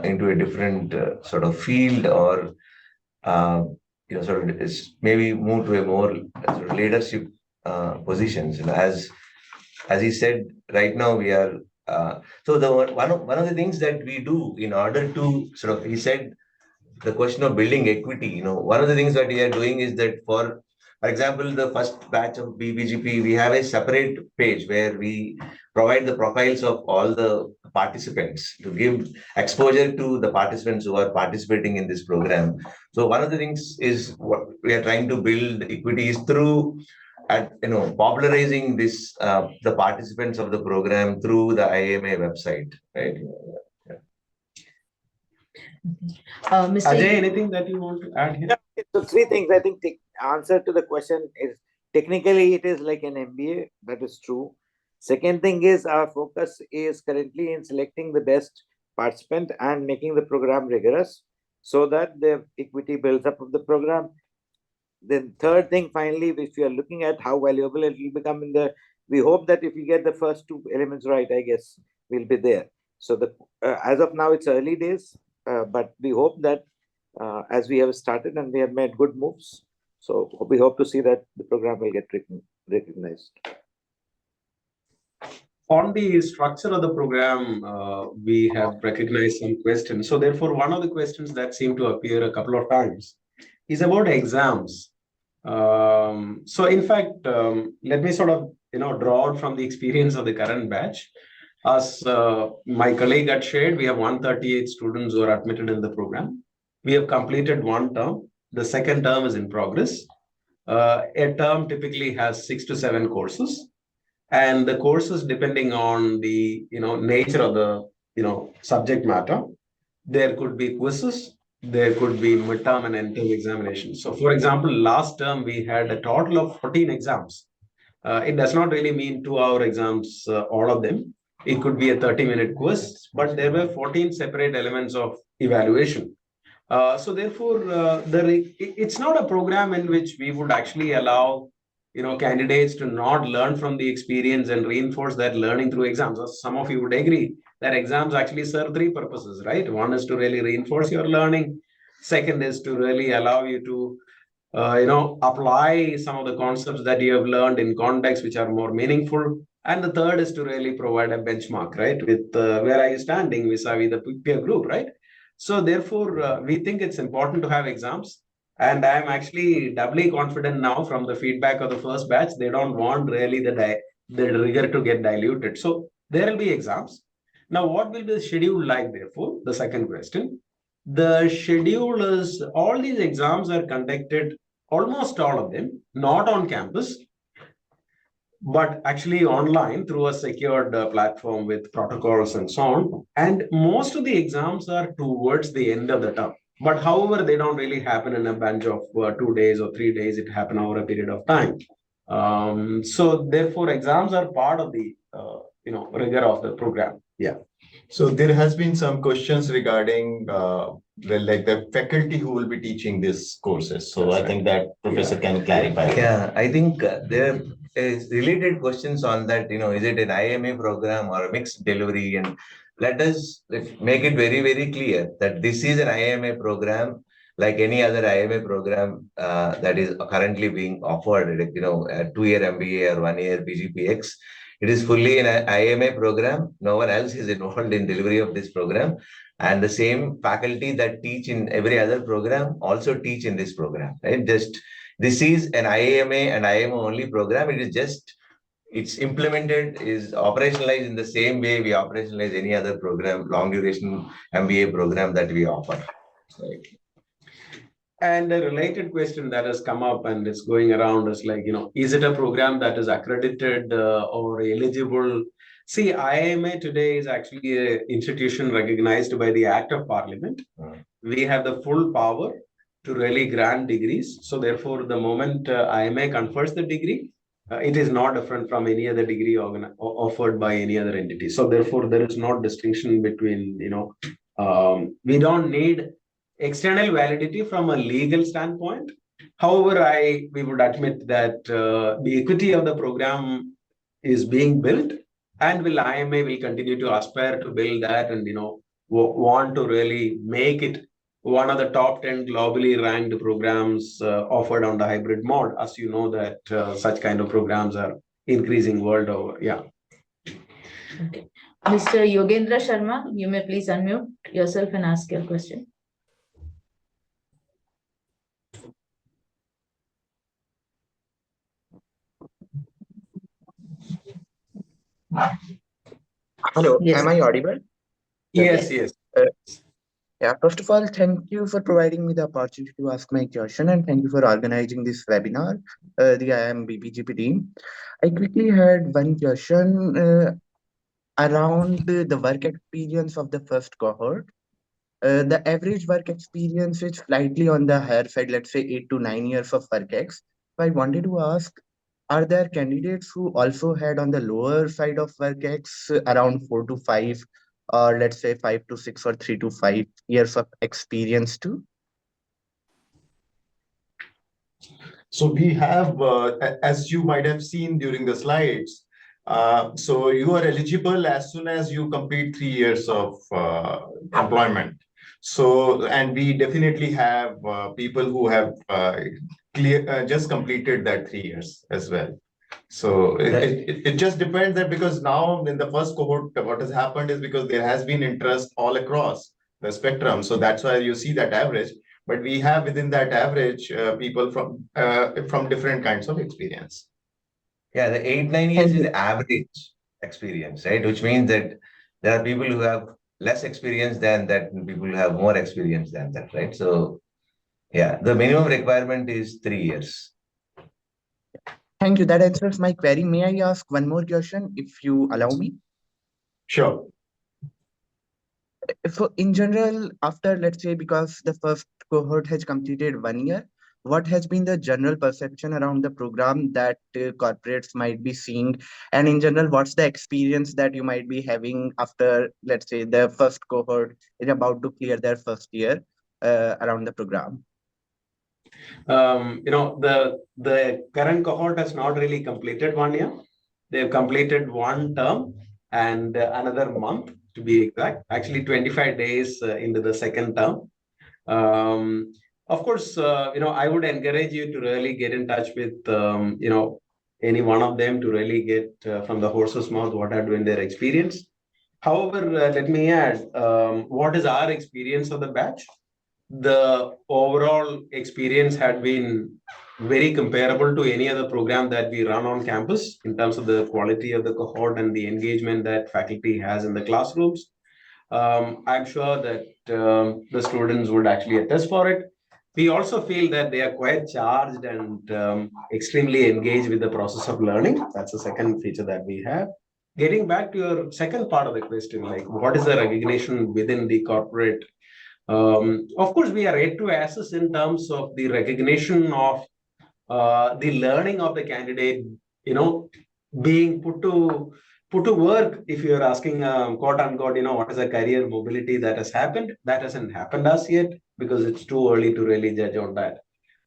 S2: into a different sort of field or sort of maybe move to a more sort of leadership positions. As he said, right now we are so one of the things that we do in order to sort of, he said, the question of building equity. One of the things that we are doing is that for example, the first batch of BPGP, we have a separate page where we provide the profiles of all the participants to give exposure to the participants who are participating in this program. So one of the things is what we are trying to build equity is through popularizing this the participants of the program through the IIMA website, right?
S3: Ajay, anything that you want to add here?
S5: So three things. I think the answer to the question is technically it is like an MBA, that is true. Second thing is our focus is currently in selecting the best participant and making the program rigorous so that the equity builds up of the program. Then third thing, finally, if you are looking at how valuable it will become we hope that if we get the first two elements right, I guess we'll be there. So as of now, it's early days, but we hope that as we have started and we have made good moves, so we hope to see that the program will get recognized.
S3: On the structure of the program, we have recognized some questions. So therefore, one of the questions that seemed to appear a couple of times is about exams. So in fact, let me sort of draw out from the experience of the current batch. As my colleague had shared, we have 138 students who are admitted in the program. We have completed one term. The second term is in progress. A term typically has 6 to 7 courses, and the courses, depending on the nature of the subject matter, there could be quizzes, there could be midterm and end-term examinations. So for example, last term we had a total of 14 exams. It does not really mean 2-hour exams, all of them. It could be a 30-minute quiz, but there were 14 separate elements of evaluation. So therefore, it's not a program in which we would actually allow candidates to not learn from the experience and reinforce that learning through exams. Some of you would agree that exams actually serve 3 purposes, right? One is to really reinforce your learning. Second is to really allow you to apply some of the concepts that you have learned in contexts which are more meaningful. And the third is to really provide a benchmark, right? With where are you standing vis-a-vis the peer group, right? So therefore, we think it's important to have exams. And I'm actually doubly confident now from the feedback of the first batch. They don't want really the rigor to get diluted. So there will be exams. Now, what will be the schedule like, therefore? The second question. The schedule is all these exams are conducted, almost all of them, not on campus, but actually online through a secured platform with protocols and so on. And most of the exams are towards the end of the term. But however, they don't really happen in a bunch of 2 days or 3 days. It happen over a period of time. So therefore, exams are part of the rigor of the program. Yeah.
S7: So there has been some questions regarding the faculty who will be teaching these courses. So I think that Professor can clarify.
S2: Yeah, I think there is related questions on that. Is it an IIMA program or a mixed delivery? And let's make it very, very clear that this is an IIMA program like any other IIMA program that is currently being offered. A 2-year MBA or 1-year PGPX. It is fully an IIMA program. No one else is involved in delivery of this program. And the same faculty that teach in every other program also teach in this program. Right? This is an IIMA and IIMA only program. It's implemented, is operationalized in the same way we operationalize any other program, long duration MBA program that we offer. Right.
S3: And a related question that has come up and is going around is is it a program that is accredited or eligible? See, IIMA today is actually an institution recognized by the Act of Parliament. We have the full power to really grant degrees. So therefore, the moment IIMA confers the degree, it is not different from any other degree offered by any other entity. So therefore, there is no distinction between, we don't need external validity from a legal standpoint. However, we would admit that the equity of the program is being built, and IIMA will continue to aspire to build that and want to really make it one of the top 10 globally ranked programs offered on the hybrid mode. As you know that such kind of programs are increasing world over. Yeah.
S1: Okay. Mr. Yogendra Sharma, you may please unmute yourself and ask your question.
S8: Hello,
S1: Yes.
S8: am I audible?
S3: Yes.
S8: Yeah, first of all, thank you for providing me the opportunity to ask my question, and thank you for organizing this webinar, the IIM-BPGP team. I quickly had one question around the work experience of the first cohort. The average work experience is slightly on the higher side, let's say 8 to 9 years of work ex. So I wanted to ask, are there candidates who also had on the lower side of work X around 4 to 5, or let's say 5 to 6 or 3 to 5 years of experience too?
S7: So we have, as you might have seen during the slides, so you are eligible as soon as you complete 3 years of employment. So, and we definitely have people who have just completed that 3 years as well. So it just depends that because now in the first cohort, what has happened is because there has been interest all across the spectrum. So that's why you see that average. But we have within that average people from different kinds of experience.
S2: Yeah, the 8-9 years is average experience, right? Which means that there are people who have less experience than that, and people who have more experience than that, right? So, yeah, the minimum requirement is 3 years.
S8: Thank you. That answers my query. May I ask one more question, if you allow me?
S7: Sure.
S8: So in general, after, let's say, because the first cohort has completed 1 year, what has been the general perception around the program that corporates might be seeing? And in general, what's the experience that you might be having after, let's say, the first cohort is about to clear their first year around the program?
S3: The current cohort has not really completed 1 year. They've completed one term and another month, to be exact, actually 25 days into the second term. Of course, I would encourage you to really get in touch with, any one of them to really get from the horse's mouth what are doing their experience. However, let me add, what is our experience of the batch? The overall experience had been very comparable to any other program that we run on campus in terms of the quality of the cohort and the engagement that faculty has in the classrooms. I'm sure that the students would actually attest for it. We also feel that they are quite charged and extremely engaged with the process of learning. That's the second feature that we have. Getting back to your second part of the question, like what is the recognition within the corporate? Of course, we are yet to assess in terms of the recognition of the learning of the candidate, being put to work. If you're asking, quote unquote, what is a career mobility that has happened? That hasn't happened as yet because it's too early to really judge on that.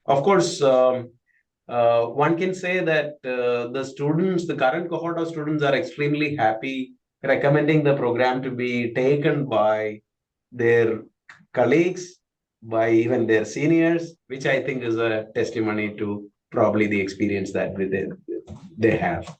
S3: Of course, one can say that the current cohort of students are extremely happy, recommending the program to be taken by their colleagues, by even their seniors, which I think is a testimony to probably the experience that they have.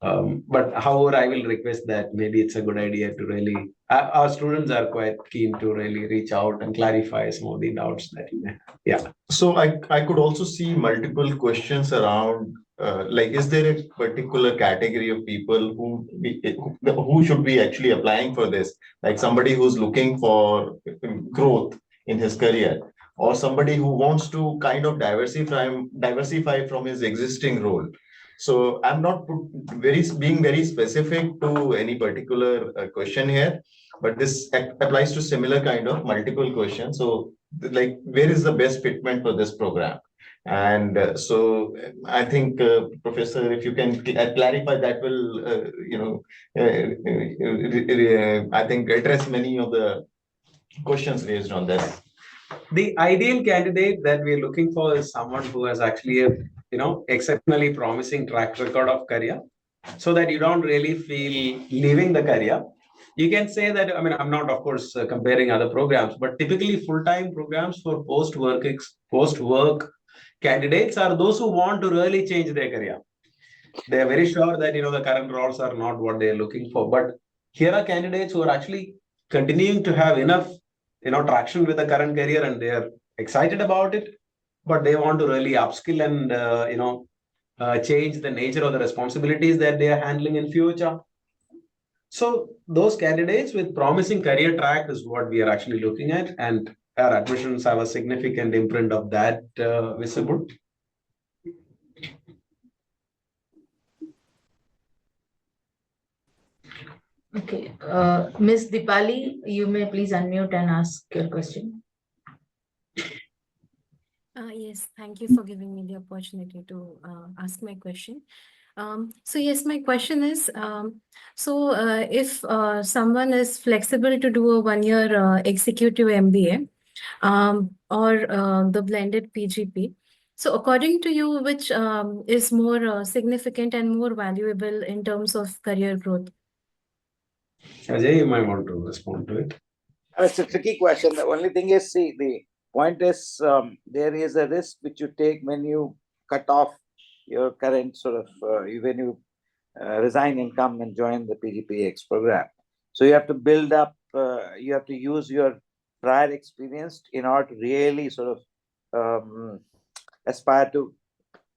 S3: But however, I will request that maybe it's a good idea to really, our students are quite keen to really reach out and clarify some of the doubts that you may have. Yeah.
S7: So I could also see multiple questions around, like, is there a particular category of people who should be actually applying for this? Like somebody who's looking for growth in his career, or somebody who wants to kind of diversify from his existing role. So I'm not being very specific to any particular question here, but this applies to similar kind of multiple questions. So like, where is the best fitment for this program? And so I think, Professor, if you can clarify, that will, I think address many of the questions raised on this.
S3: The ideal candidate that we're looking for is someone who has actually a exceptionally promising track record of career, so that you don't really feel leaving the career. You can say that, I'm not, of course, comparing other programs, but typically full-time programs for post-work candidates are those who want to really change their career. They are very sure that, the current roles are not what they're looking for. But here are candidates who are actually continuing to have enough, traction with the current career, and they are excited about it, but they want to really upskill and, change the nature of the responsibilities that they are handling in future. So those candidates with promising career track is what we are actually looking at, and our admissions have a significant imprint of that visible.
S1: Okay, Ms. Dipali, you may please unmute and ask your question.
S9: Yes, thank you for giving me the opportunity to ask my question. So yes, my question is, if someone is flexible to do a 1 year executive MBA or the blended PGP, so according to you, which is more significant and more valuable in terms of career growth?
S3: Ajay, you might want to respond to it.
S5: It's a tricky question. The only thing is, see, the point is there is a risk which you take when you cut off your current sort of, when you resign and come and join the PGPX program. So you have to build up, you have to use your prior experience in order to really sort of aspire to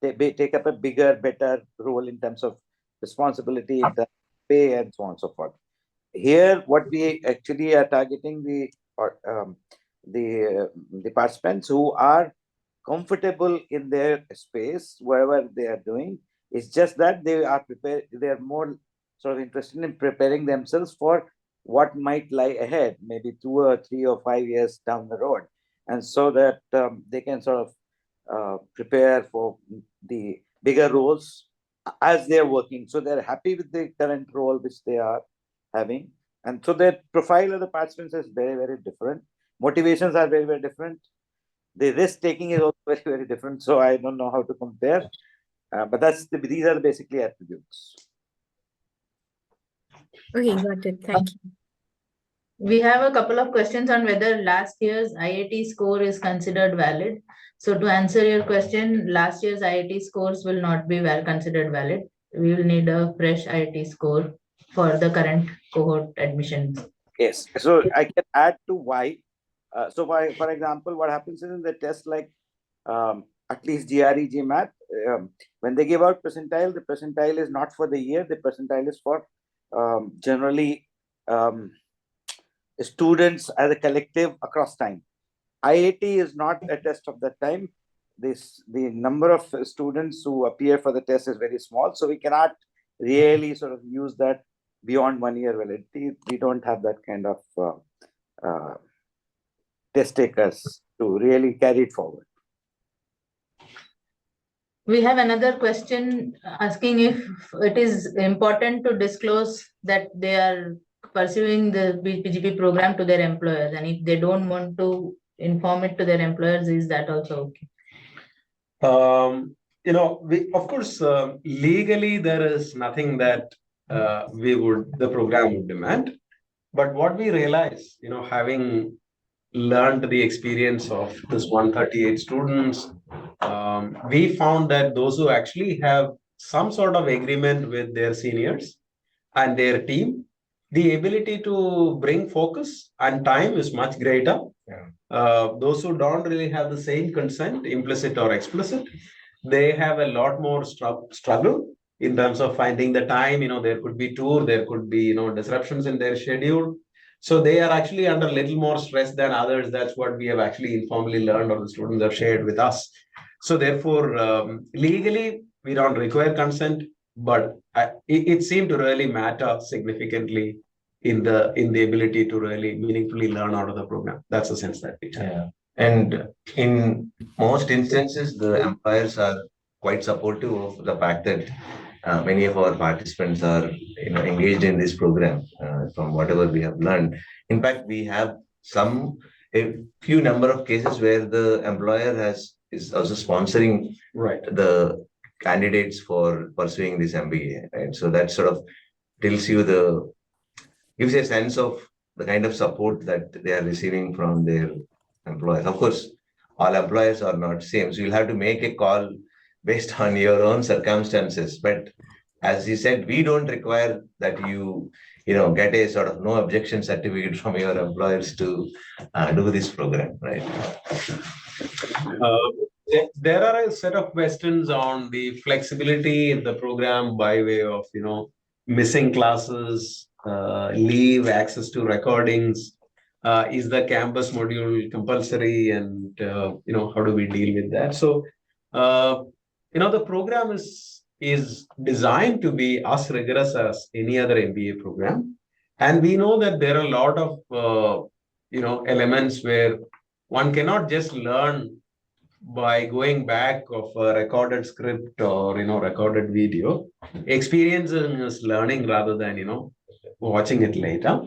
S5: take up a bigger, better role in terms of responsibility, in terms of pay, and so on and so forth. Here, what we actually are targeting the participants who are comfortable in their space, wherever they are doing. It's just that they are prepared, they are more sort of interested in preparing themselves for what might lie ahead, maybe 2 or 3 or 5 years down the road. And so that they can sort of prepare for the bigger roles as they're working. So they're happy with the current role which they are having. And so the profile of the participants is very, very different. Motivations are very, very different. The risk taking is also very, very different. So I don't know how to compare. But these are basically attributes.
S9: Okay, got it. Thank you.
S1: We have a couple of questions on whether last year's IIT score is considered valid. So to answer your question, last year's IIT scores will not be considered valid. We will need a fresh IIT score for the current cohort admissions.
S5: Yes. So I can add to why. For example, what happens is in the test like at least GRE, GMAT, when they give out percentile, the percentile is not for the year. The percentile is for generally students as a collective across time. IIT is not a test of that time. The number of students who appear for the test is very small, so we cannot really sort of use that beyond 1 year validity. We don't have that kind of test takers to really carry it forward.
S1: We have another question asking if it is important to disclose that they are pursuing the BPGP program to their employers, and if they don't want to inform it to their employers, is that also okay?
S3: Of course, legally there is nothing that the program would demand. But what we realize, having learned the experience of this 138 students, we found that those who actually have some sort of agreement with their seniors and their team, the ability to bring focus and time is much greater. Those who don't really have the same consent, implicit or explicit, they have a lot more struggle in terms of finding the time. There could be tour, there could be disruptions in their schedule. So they are actually under a little more stress than others. That's what we have actually informally learned, or the students have shared with us. So therefore, legally, we don't require consent, but it seemed to really matter significantly in the ability to really meaningfully learn out of the program. That's the sense that we take.
S2: Yeah. And in most instances, the employers are quite supportive of the fact that many of our participants are engaged in this program from whatever we have learned. In fact, we have a few number of cases where the employer is also sponsoring the candidates for pursuing this MBA. Right? So that sort of gives you a sense of the kind of support that they are receiving from their employers. Of course, all employers are not same. So you'll have to make a call based on your own circumstances. But as you said, we don't require that you get a sort of no objection certificate from your employers to do this program, right?
S3: There are a set of questions on the flexibility in the program by way of missing classes, leave, access to recordings. Is the campus module compulsory, and how do we deal with that? So the program is designed to be as rigorous as any other MBA program, and we know that there are a lot of elements where one cannot just learn by going back of a recorded script or recorded video. Experiencing is learning rather than watching it later.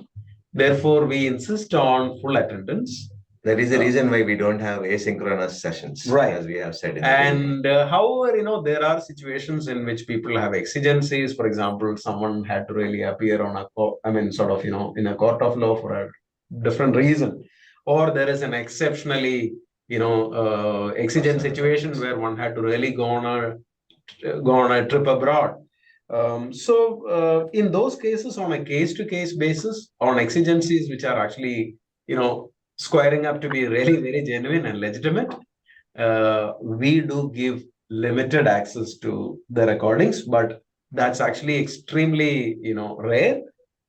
S3: Therefore, we insist on full attendance.
S2: That is the reason why we don't have asynchronous sessions,
S3: Right.
S2: as we have said in the beginning.
S3: And however, there are situations in which people have exigencies. For example, someone had to really appear on in a court of law for a different reason, or there is an exceptionally, exigent situation where one had to really go on a trip abroad. In those cases, on a case-to-case basis, on exigencies which are actually, squaring up to be really very genuine and legitimate, we do give limited access to the recordings, but that's actually extremely, rare.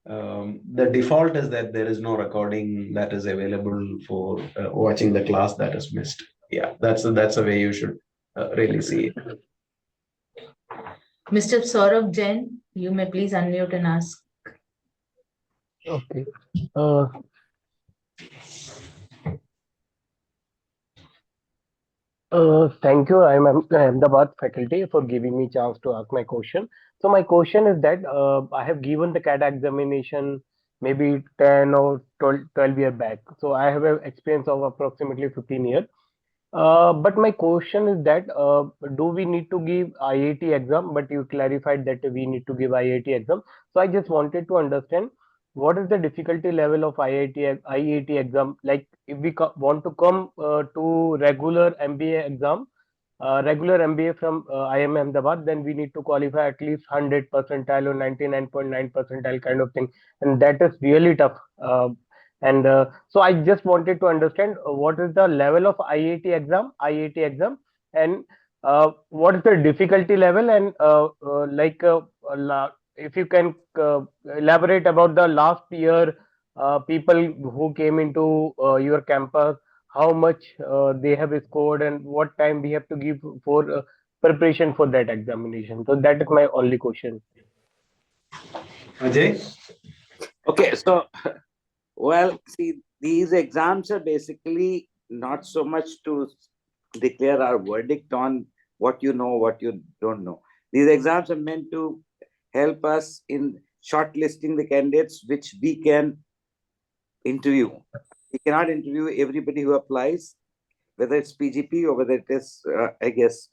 S3: The default is that there is no recording that is available for watching the class that is missed. Yeah, that's a way you should really see it.
S1: Mr. Saurabh Jain, you may please unmute and ask.
S10: Okay. Thank you. I'm Ahmedabad faculty for giving me chance to ask my question. So my question is that I have given the CAT examination maybe 10 or 12 years back. So I have an experience of approximately 15 years. But my question is that do we need to give IIT exam? But you clarified that we need to give IIT exam. So I just wanted to understand what is the difficulty level of IIT exam? Like if we want to come to regular MBA exam, regular MBA from IIM Ahmedabad, then we need to qualify at least 100 percentile or 99.9 percentile kind of thing, and that is really tough. So I just wanted to understand what is the level of IIT exam, and what is the difficulty level, and if you can elaborate about the last year people who came into your campus, how much they have scored, and what time we have to give for preparation for that examination. So that is my only question.
S3: Ajay?
S5: Okay, so, well, see, these exams are basically not so much to declare our verdict on what you know, what you don't know. These exams are meant to help us in shortlisting the candidates which we can interview. We cannot interview everybody who applies, whether it's PGP or whether it is,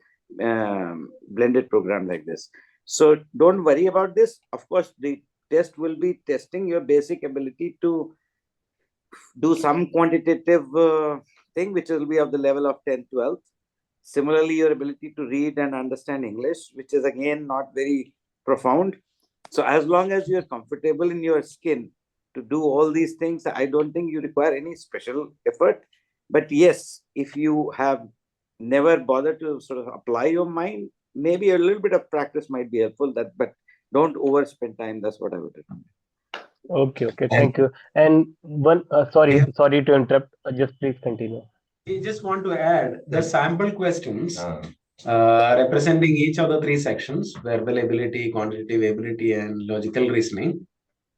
S5: blended program like this. So don't worry about this. Of course, the test will be testing your basic ability to do some quantitative thing, which will be of the level of 10, 12. Similarly, your ability to read and understand English, which is again not very profound. So as long as you're comfortable in your skin to do all these things, I don't think you require any special effort. But yes, if you have never bothered to sort of apply your mind, maybe a little bit of practice might be helpful. But don't overspend time. That's what I would recommend.
S10: Okay, thank you. And one, sorry to interrupt. Just please continue.
S3: I just want to add the sample questions representing each of the three sections: verbal ability, quantitative ability, and logical reasoning,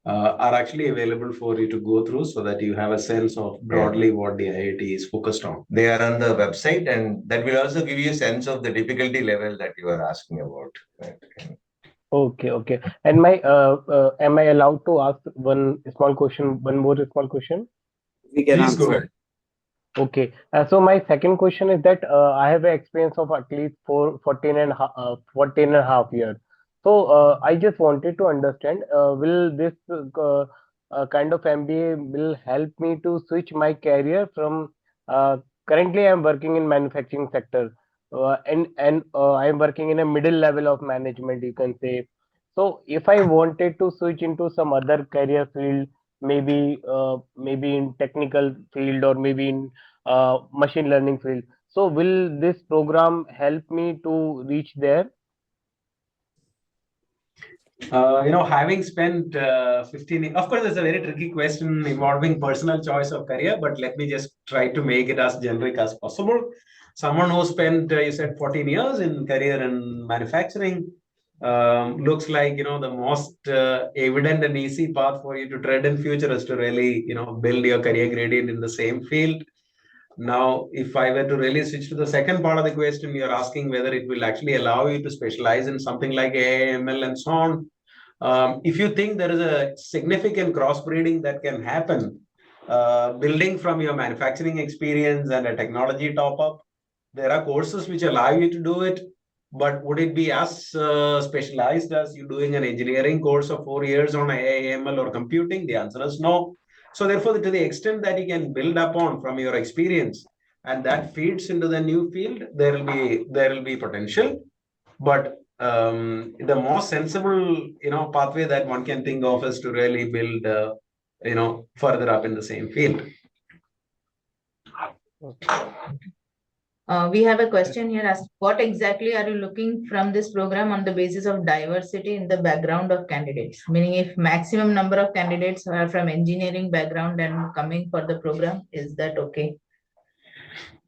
S3: are actually available for you to go through so that you have a sense of broadly what the IIT is focused on.
S2: They are on the website, and that will also give you a sense of the difficulty level that you are asking about. Right?
S10: Okay. And am I allowed to ask one more small question?
S5: We can
S3: Please go
S5: answer.
S3: ahead.
S10: Okay. So my second question is that I have an experience of at least 14 and a half years. So I just wanted to understand, will this kind of MBA will help me to switch my career from currently I'm working in manufacturing sector, and I'm working in a middle level of management, you can say. So if I wanted to switch into some other career field, maybe in technical field or maybe in machine learning field, so will this program help me to reach there?
S3: Having spent 15, of course, it's a very tricky question involving personal choice of career, but let me just try to make it as generic as possible. Someone who spent, you said 14 years in career in manufacturing, looks like, the most evident and easy path for you to tread in future is to really, build your career gradient in the same field. Now, if I were to really switch to the second part of the question, you're asking whether it will actually allow you to specialize in something like AI, ML, and so on. If you think there is a significant crossbreeding that can happen, building from your manufacturing experience and a technology top-up, there are courses which allow you to do it. But would it be as specialized as you doing an engineering course of 4 years on AI, ML, or computing? The answer is no. So therefore, to the extent that you can build upon from your experience and that feeds into the new field, there will be potential. But the most sensible, pathway that one can think of is to really build, further up in the same field.
S1: We have a question here asked, what exactly are you looking from this program on the basis of diversity in the background of candidates? Meaning if maximum number of candidates are from engineering background and coming for the program, is that okay?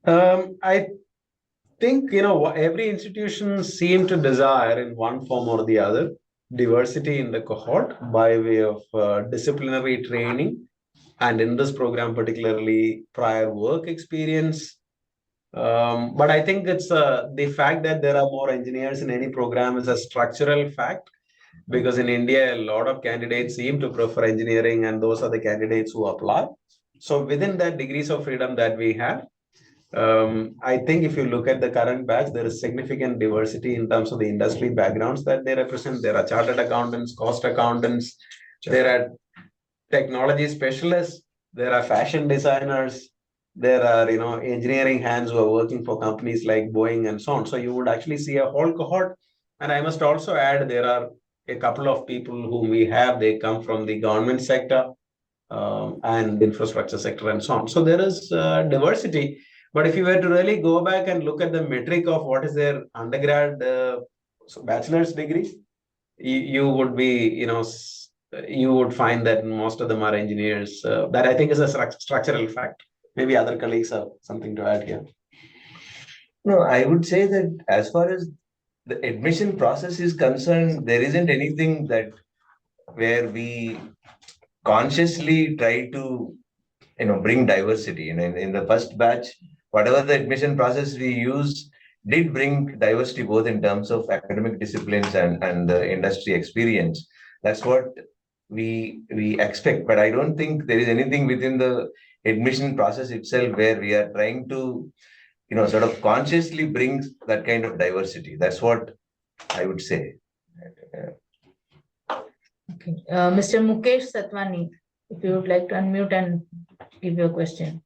S3: I think, every institution seem to desire in one form or the other diversity in the cohort by way of disciplinary training. And in this program, particularly prior work experience. But I think it's the fact that there are more engineers in any program is a structural fact, because in India, a lot of candidates seem to prefer engineering, and those are the candidates who apply. So within that degrees of freedom that we have, I think if you look at the current batch, there is significant diversity in terms of the industry backgrounds that they represent. There are chartered accountants, cost accountants, there are technology specialists, there are fashion designers, there are engineering hands who are working for companies like Boeing and so on. So you would actually see a whole cohort. And I must also add, there are a couple of people whom we have, they come from the government sector and infrastructure sector and so on. So there is diversity. But if you were to really go back and look at the metric of what is their undergrad bachelor's degree, you would be, you would find that most of them are engineers. That I think is a structural fact. Maybe other colleagues have something to add here.
S2: No, I would say that as far as the admission process is concerned, there isn't anything that where we consciously try to, bring diversity. And in the first batch, whatever the admission process we use did bring diversity both in terms of academic disciplines and the industry experience. That's what we expect. But I don't think there is anything within the admission process itself where we are trying to, sort of consciously bring that kind of diversity. That's what I would say.
S1: Okay. Mr. Mukesh Satwani, if you would like to unmute and give your question.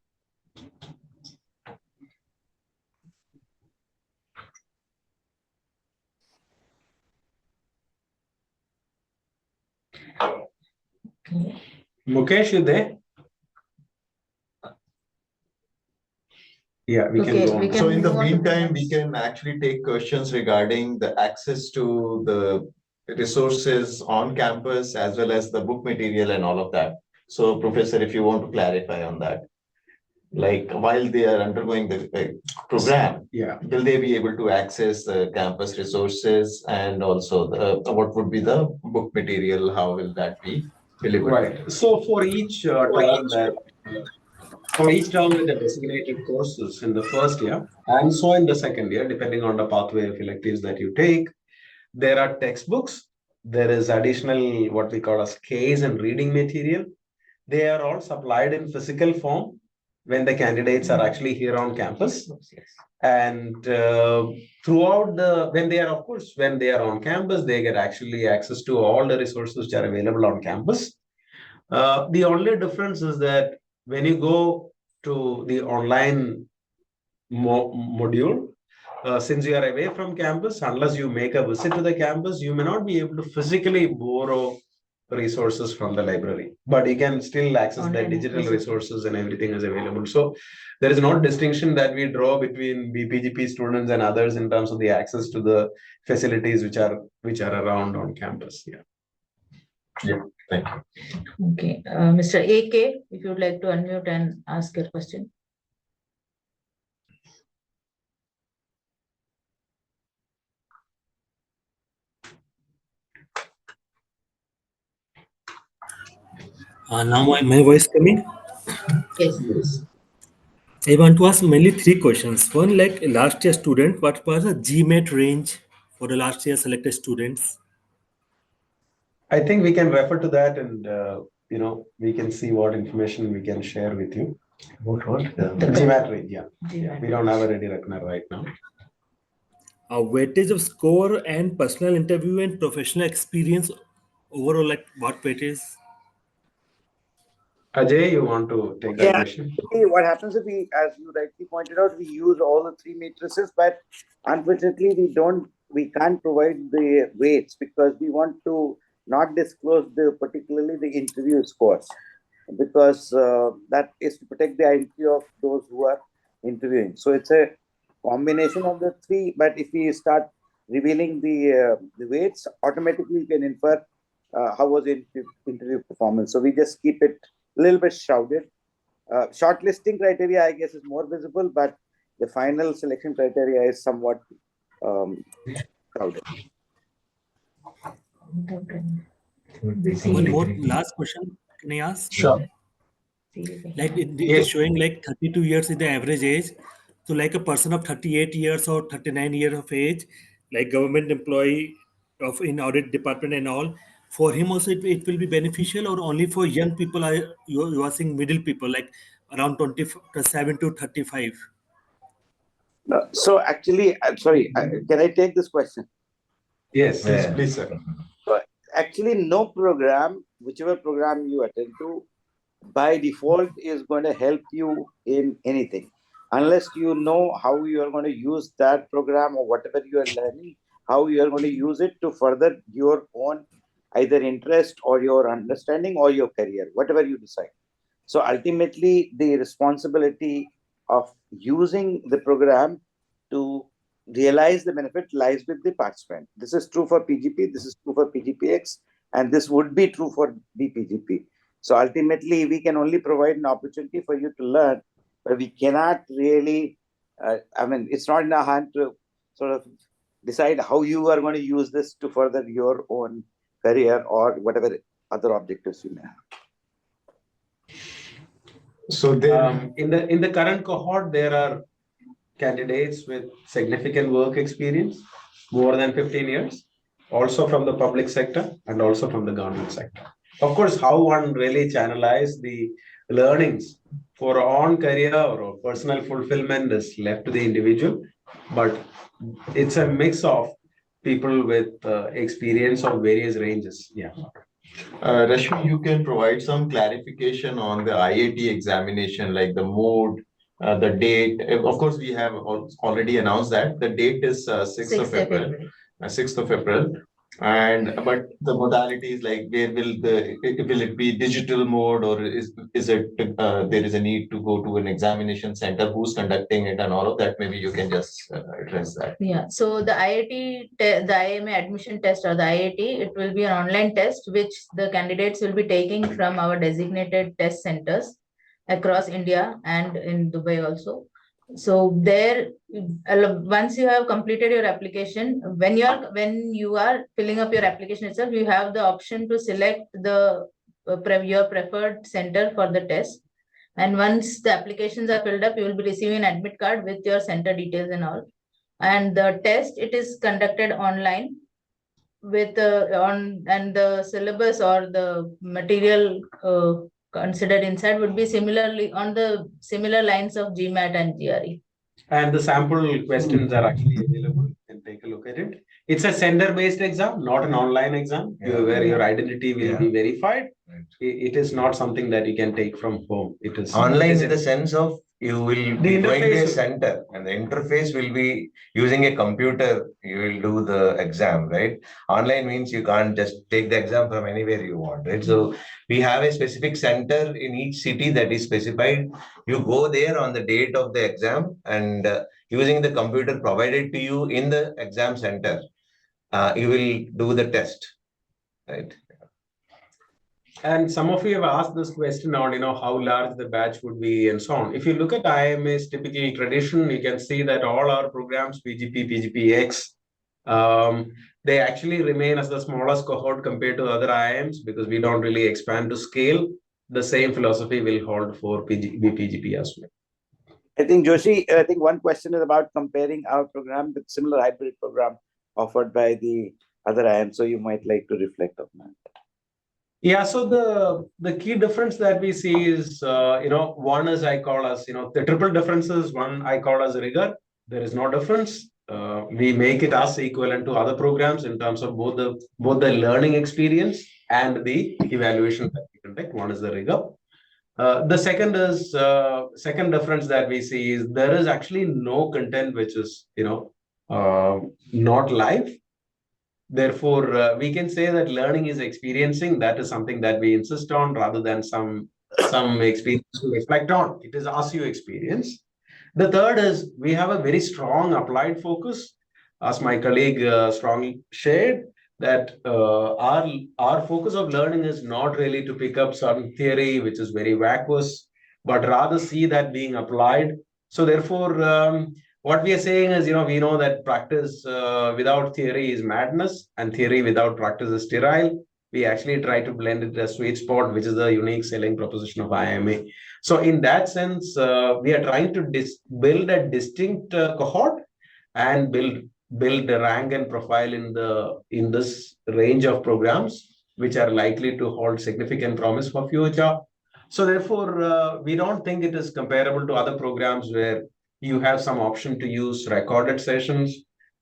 S1: Okay.
S3: Mukesh, you there? Yeah, we can go on.
S7: So in the meantime, we can actually take questions regarding the access to the resources on campus as well as the book material and all of that. So Professor, if you want to clarify on that, like while they are undergoing the program, will they be able to access the campus resources, and also what would be the book material? How will that be delivered?
S3: Right. So for each term with the designated courses in the first year and so in the second year, depending on the pathway of electives that you take, there are textbooks. There is additional what we call as case and reading material. They are all supplied in physical form when the candidates are actually here on campus. And throughout when they are on campus, they get actually access to all the resources which are available on campus. The only difference is that when you go to the online module, since you are away from campus, unless you make a visit to the campus, you may not be able to physically borrow resources from the library, but you can still access the digital resources and everything is available. So there is no distinction that we draw between BPGP students and others in terms of the access to the facilities which are around on campus.
S7: Yeah, thank you.
S1: Okay, Mr. AK, if you would like to unmute and ask your question.
S11: Now my voice coming?
S1: Yes.
S11: I want to ask mainly three questions. One, like last year student, what was the GMAT range for the last year selected students?
S3: I think we can refer to that and we can see what information we can share with you.
S2: What?
S3: The GMAT range, yeah. We don't have a ready reckoner right now.
S11: A weightage of score and personal interview and professional experience overall, like what weightage?
S3: Ajay, you want to take that
S5: Yeah.
S3: question?
S5: What happens if we, as you rightly pointed out, we use all the three matrices, but unfortunately we can't provide the weights because we want to not disclose particularly the interview scores, because that is to protect the identity of those who are interviewing. So it's a combination of the three, but if we start revealing the weights, automatically you can infer how was the interview performance. So we just keep it a little bit shrouded. Shortlisting criteria, I guess, is more visible, but the final selection criteria is somewhat crowded.
S11: One more last question, can I ask?
S3: Sure.
S11: Like it
S3: Yes.
S11: is showing like 32 years is the average age. So like a person of 38 years or 39 years of age, like government employee of in audit department and all, for him also it will be beneficial, or only for young people are you are saying middle people like around 27 to 35?
S5: So actually, I'm sorry, can I take this question?
S3: Yes,
S2: Yeah.
S3: please, sir.
S5: So actually, no program, whichever program you attend to, by default is going to help you in anything, unless you know how you are going to use that program or whatever you are learning, how you are going to use it to further your own either interest or your understanding or your career, whatever you decide. So ultimately, the responsibility of using the program to realize the benefit lies with the participant. This is true for PGP, this is true for PGPX, and this would be true for BPGP. So ultimately, we can only provide an opportunity for you to learn, but we cannot really, it's not in our hand to sort of decide how you are going to use this to further your own career or whatever other objectives you may have.
S3: So in the current cohort, there are candidates with significant work experience, more than 15 years, also from the public sector and also from the government sector. Of course, how one really channelize the learnings for own career or personal fulfillment is left to the individual, but it's a mix of people with experience of various ranges. Yeah.
S7: Rashmi, you can provide some clarification on the IIT examination, like the mode, the date. Of course, we have already announced that the date is 6th of April. 6th of April. But the modalities, like where will it be digital mode, or is it there is a need to go to an examination center, who's conducting it, and all of that? Maybe you can just address that.
S1: Yeah, so the IIT, the IIMA admission test or the IIT, it will be an online test which the candidates will be taking from our designated test centers across India and in Dubai also. So there, once you have completed your application, when you are filling up your application itself, you have the option to select the your preferred center for the test. And once the applications are filled up, you will be receiving an admit card with your center details and all. And the test, it is conducted online with and the syllabus or the material considered inside would be similarly on the similar lines of GMAT and GRE.
S3: And the sample questions are actually available. You can take a look at it. It's a center-based exam, not an online exam, where your identity will be verified. It is not something that you can take from home. It is
S2: online in the sense of you will be going to a center and the interface will be using a computer. You will do the exam, right? Online means you can't just take the exam from anywhere you want, right? So we have a specific center in each city that is specified. You go there on the date of the exam and using the computer provided to you in the exam center, you will do the test, right?
S3: And some of you have asked this question on, how large the batch would be and so on. If you look at IIMA's typical tradition, you can see that all our programs, PGP, PGPX, they actually remain as the smallest cohort compared to other IIMs because we don't really expand to scale. The same philosophy will hold for BPGP as well.
S5: I think Joshi, I think one question is about comparing our program with similar hybrid program offered by the other IIM. So you might like to reflect on that.
S3: Yeah, so the key difference that we see is, one is I call as, the triple differences. One I call as rigor. There is no difference. We make it as equivalent to other programs in terms of both the learning experience and the evaluation that we conduct. One is the rigor. The second difference that we see is there is actually no content which is, not live. Therefore, we can say that learning is experiencing. That is something that we insist on rather than some experience to reflect on. It is as you experience. The third is we have a very strong applied focus, as my colleague strongly shared, that our focus of learning is not really to pick up some theory which is very vacuous, but rather see that being applied. So therefore, what we are saying is, we know that practice without theory is madness, and theory without practice is sterile. We actually try to blend it a sweet spot, which is the unique selling proposition of IIMA. So in that sense, we are trying to build a distinct cohort and build a rank and profile in this range of programs, which are likely to hold significant promise for future. So therefore, we don't think it is comparable to other programs where you have some option to use recorded sessions.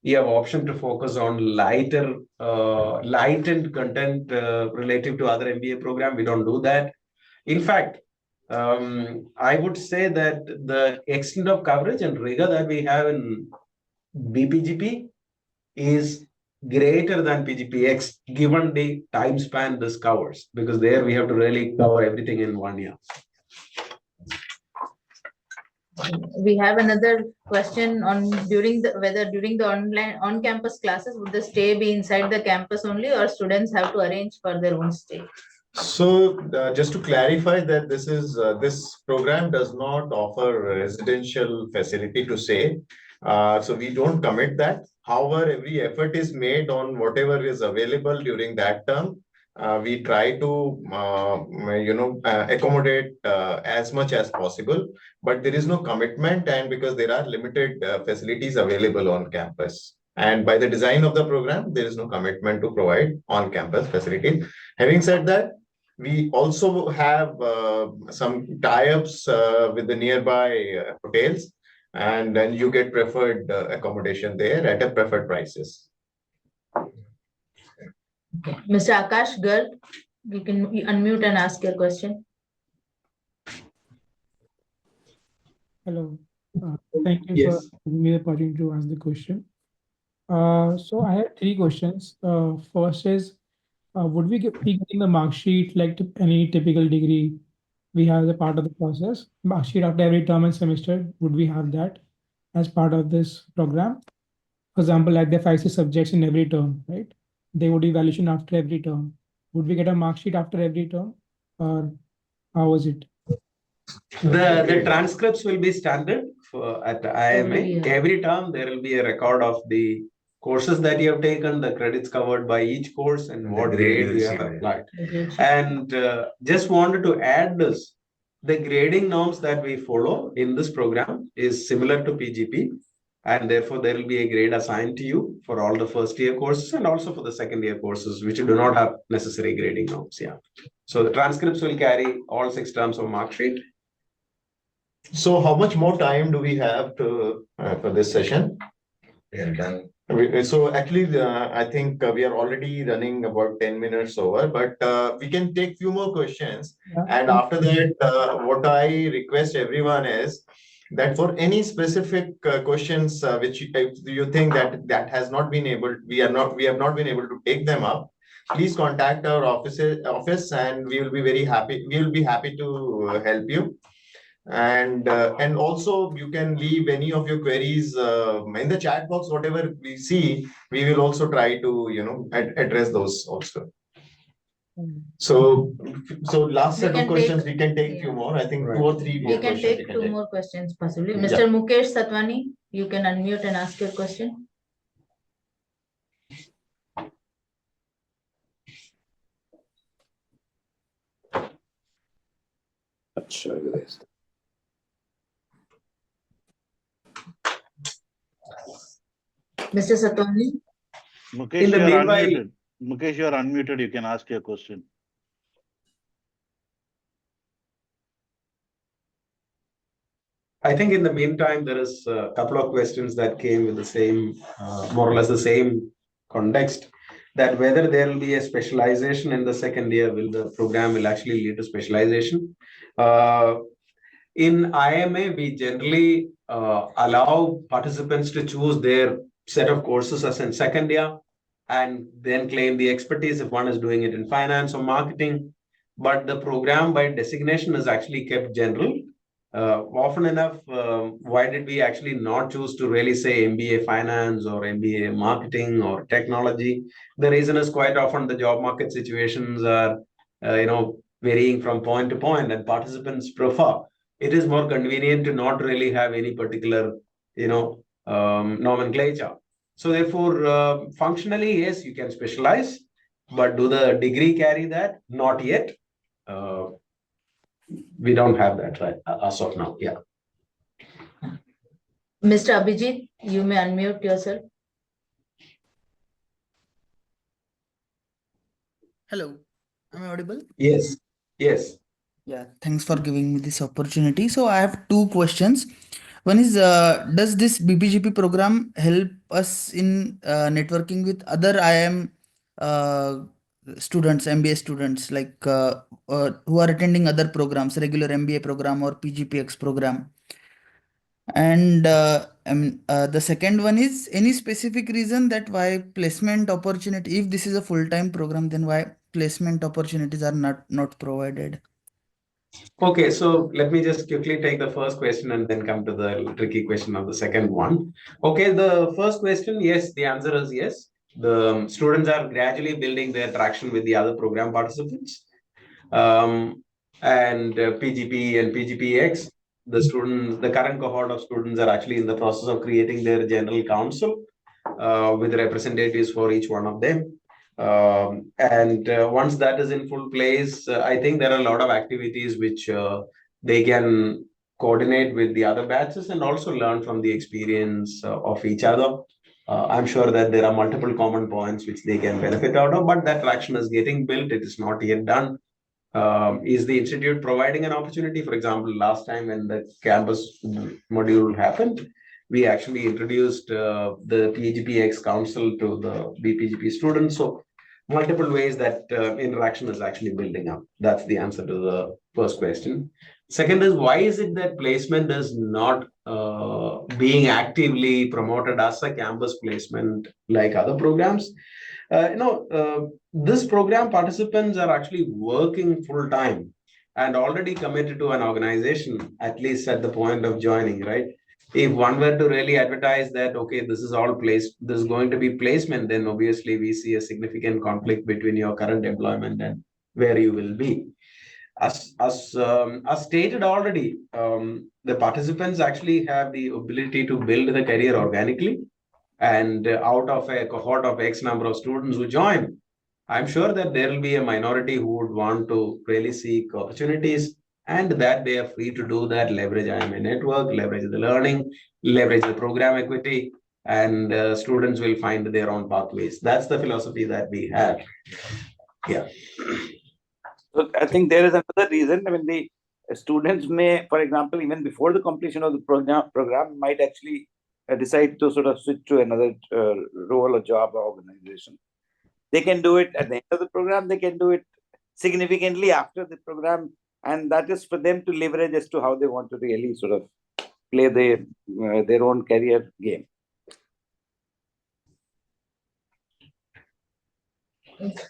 S3: You have option to focus on lightened content relative to other MBA program. We don't do that. In fact, I would say that the extent of coverage and rigor that we have in BPGP is greater than PGPX given the time span this covers, because there we have to really cover everything in 1 year.
S1: We have another question on whether during the online on-campus classes, would the stay be inside the campus only, or students have to arrange for their own stay?
S7: So just to clarify that this program does not offer residential facility to say. So we don't commit that. However, every effort is made on whatever is available during that term. We try to accommodate as much as possible, but there is no commitment, and because there are limited facilities available on campus. And by the design of the program, there is no commitment to provide on-campus facilities. Having said that, we also have some tie-ups with the nearby hotels, and then you get preferred accommodation there at a preferred prices.
S1: Okay. Mr. Akash Garg, you can unmute and ask your question.
S12: Hello. Thank you
S3: Yes.
S12: for giving me the opportunity to ask the question. So I have three questions. First is, would we be getting the mark sheet like any typical degree we have as a part of the process? Mark sheet after every term and semester, would we have that as part of this program? For example, like the 5-6 subjects in every term, right? They would evaluation after every term. Would we get a mark sheet after every term, or how is it?
S3: The transcripts will be standard at IIMA. Every term there will be a record of the courses that you have taken, the credits covered by each course, and what grade you have applied. And just wanted to add this: the grading norms that we follow in this program is similar to PGP, and therefore there will be a grade assigned to you for all the first year courses and also for the second year courses, which do not have necessary grading norms. Yeah. So the transcripts will carry all 6 terms of mark sheet.
S7: So how much more time do we have to for this session?
S2: We are done.
S7: So actually, I think we are already running about 10 minutes over, but we can take few more questions.
S12: Yeah.
S7: And after that, what I request everyone is that for any specific questions which you think that has not been able, we have not been able to take them up, please contact our office, and we will be very happy. We will be happy to help you. And also you can leave any of your queries in the chat box. Whatever we see, we will also try to address those also. So last set of questions, we can take few more. I think 2 or 3 more
S1: We can
S7: questions.
S1: take 2 more questions possibly.
S7: Yeah.
S1: Mr. Mukesh Satwani, you can unmute and ask your question. Mr. Satwani?
S13: Mukesh,
S3: the
S13: you are
S3: meanwhile-
S13: unmuted. Mukesh, you are unmuted. You can ask your question.
S3: I think in the meantime, there is a couple of questions that came with the same, more or less the same context, that whether there will be a specialization in the second year, will the program will actually lead to specialization. In IIMA, we generally allow participants to choose their set of courses as in second year and then claim the expertise if one is doing it in finance or marketing. But the program by designation is actually kept general. Often enough, why did we actually not choose to really say MBA finance or MBA marketing or technology? The reason is quite often the job market situations are, varying from point to point, and participants prefer. It is more convenient to not really have any particular, nomenclature. So therefore, functionally, yes, you can specialize, but do the degree carry that? Not yet. We don't have that right as of now. Yeah.
S1: Mr. Abhijit, you may unmute yourself.
S14: Hello, am I audible?
S3: Yes. Yes.
S14: Yeah, thanks for giving me this opportunity. So I have two questions. One is, does this BPGP program help us in networking with other IIM students, MBA students, like who are attending other programs, regular MBA program or PGPX program? And the second one is, any specific reason that why placement opportunity, if this is a full-time program, then why placement opportunities are not provided?
S3: Okay, so let me just quickly take the first question and then come to the tricky question of the second one. Okay, the first question, yes, the answer is yes. The students are gradually building their traction with the other program participants. And PGP and PGPX, the current cohort of students are actually in the process of creating their general council with representatives for each one of them. And once that is in full place, I think there are a lot of activities which they can coordinate with the other batches and also learn from the experience of each other. I'm sure that there are multiple common points which they can benefit out of, but that traction is getting built. It is not yet done. Is the institute providing an opportunity? For example, last time when the campus module happened, we actually introduced the PGPX council to the BPGP students. So multiple ways that interaction is actually building up. That's the answer to the first question. Second is, why is it that placement is not being actively promoted as a campus placement like other programs? This program participants are actually working full time and already committed to an organization, at least at the point of joining, right? If one were to really advertise that, okay, this is all placed, this is going to be placement, then obviously we see a significant conflict between your current employment and where you will be. As stated already, the participants actually have the ability to build the career organically. And out of a cohort of X number of students who join, I'm sure that there will be a minority who would want to really seek opportunities, and that they are free to do that, leverage IIMA network, leverage the learning, leverage the program equity, and students will find their own pathways. That's the philosophy that we have. Yeah.
S5: So I think there is another reason. I mean, the students may, for example, even before the completion of the program might actually decide to sort of switch to another role or job or organization. They can do it at the end of the program. They can do it significantly after the program. And that is for them to leverage as to how they want to really sort of play their own career game.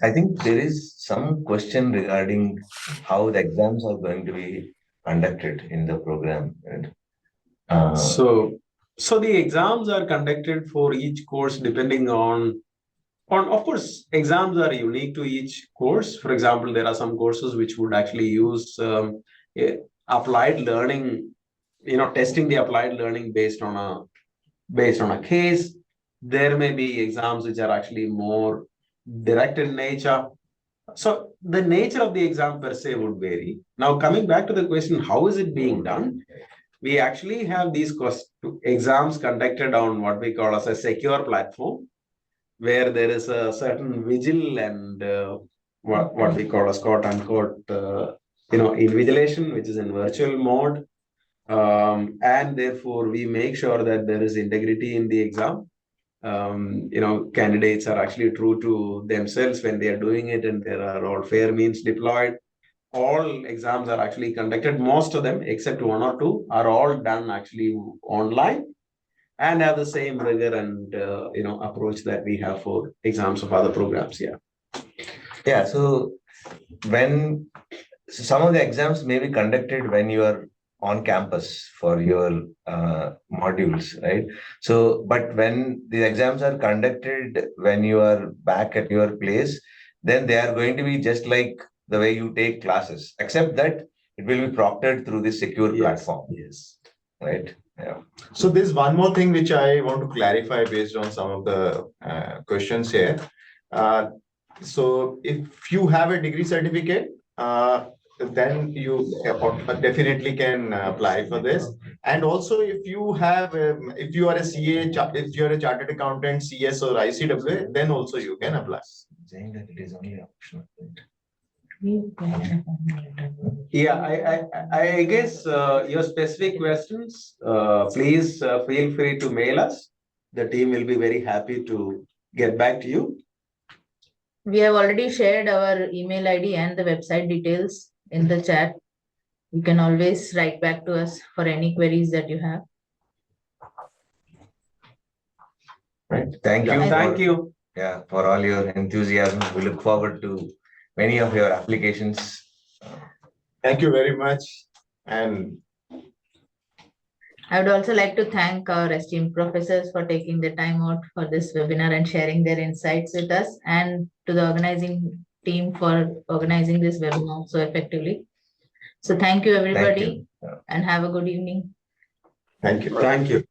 S2: I think there is some question regarding how the exams are going to be conducted in the program.
S3: So the exams are conducted for each course depending on of course, exams are unique to each course. For example, there are some courses which would actually use applied learning, testing the applied learning based on a case. There may be exams which are actually more direct in nature. So the nature of the exam per se would vary. Now, coming back to the question, how is it being done? we actually have these exams conducted on what we call as a secure platform, where there is a certain vigil and what we call as quote unquote, invigilation, which is in virtual mode. And therefore, we make sure that there is integrity in the exam. Candidates are actually true to themselves when they are doing it, and there are all fair means deployed. All exams are actually conducted, most of them, except one or two, are all done actually online and have the same rigor and approach that we have for exams of other programs.
S2: Yeah. So when some of the exams may be conducted when you are on campus for your modules, right? So, but when the exams are conducted when you are back at your place, then they are going to be just like the way you take classes, except that it will be proctored through this secure platform.
S3: Yes.
S2: Right. Yeah.
S7: So there's one more thing which I want to clarify based on some of the questions here. So if you have a degree certificate, then you definitely can apply for this. And also, if you have, if you are a CA, if you are a chartered accountant, CS or ICWA, then also you can apply.
S2: Saying that it is only optional.
S3: Yeah, I guess your specific questions, please feel free to mail us. The team will be very happy to get back to you.
S1: We have already shared our email ID and the website details in the chat. You can always write back to us for any queries that you have.
S2: Right. Thank you.
S3: Thank you.
S2: Yeah, for all your enthusiasm. We look forward to many of your applications.
S7: Thank you very much. And
S1: I would also like to thank our esteemed professors for taking the time out for this webinar and sharing their insights with us, and to the organizing team for organizing this webinar so effectively. So thank you, everybody,
S2: Thank you.
S1: and have a good evening.
S7: thank you.
S3: Thank you.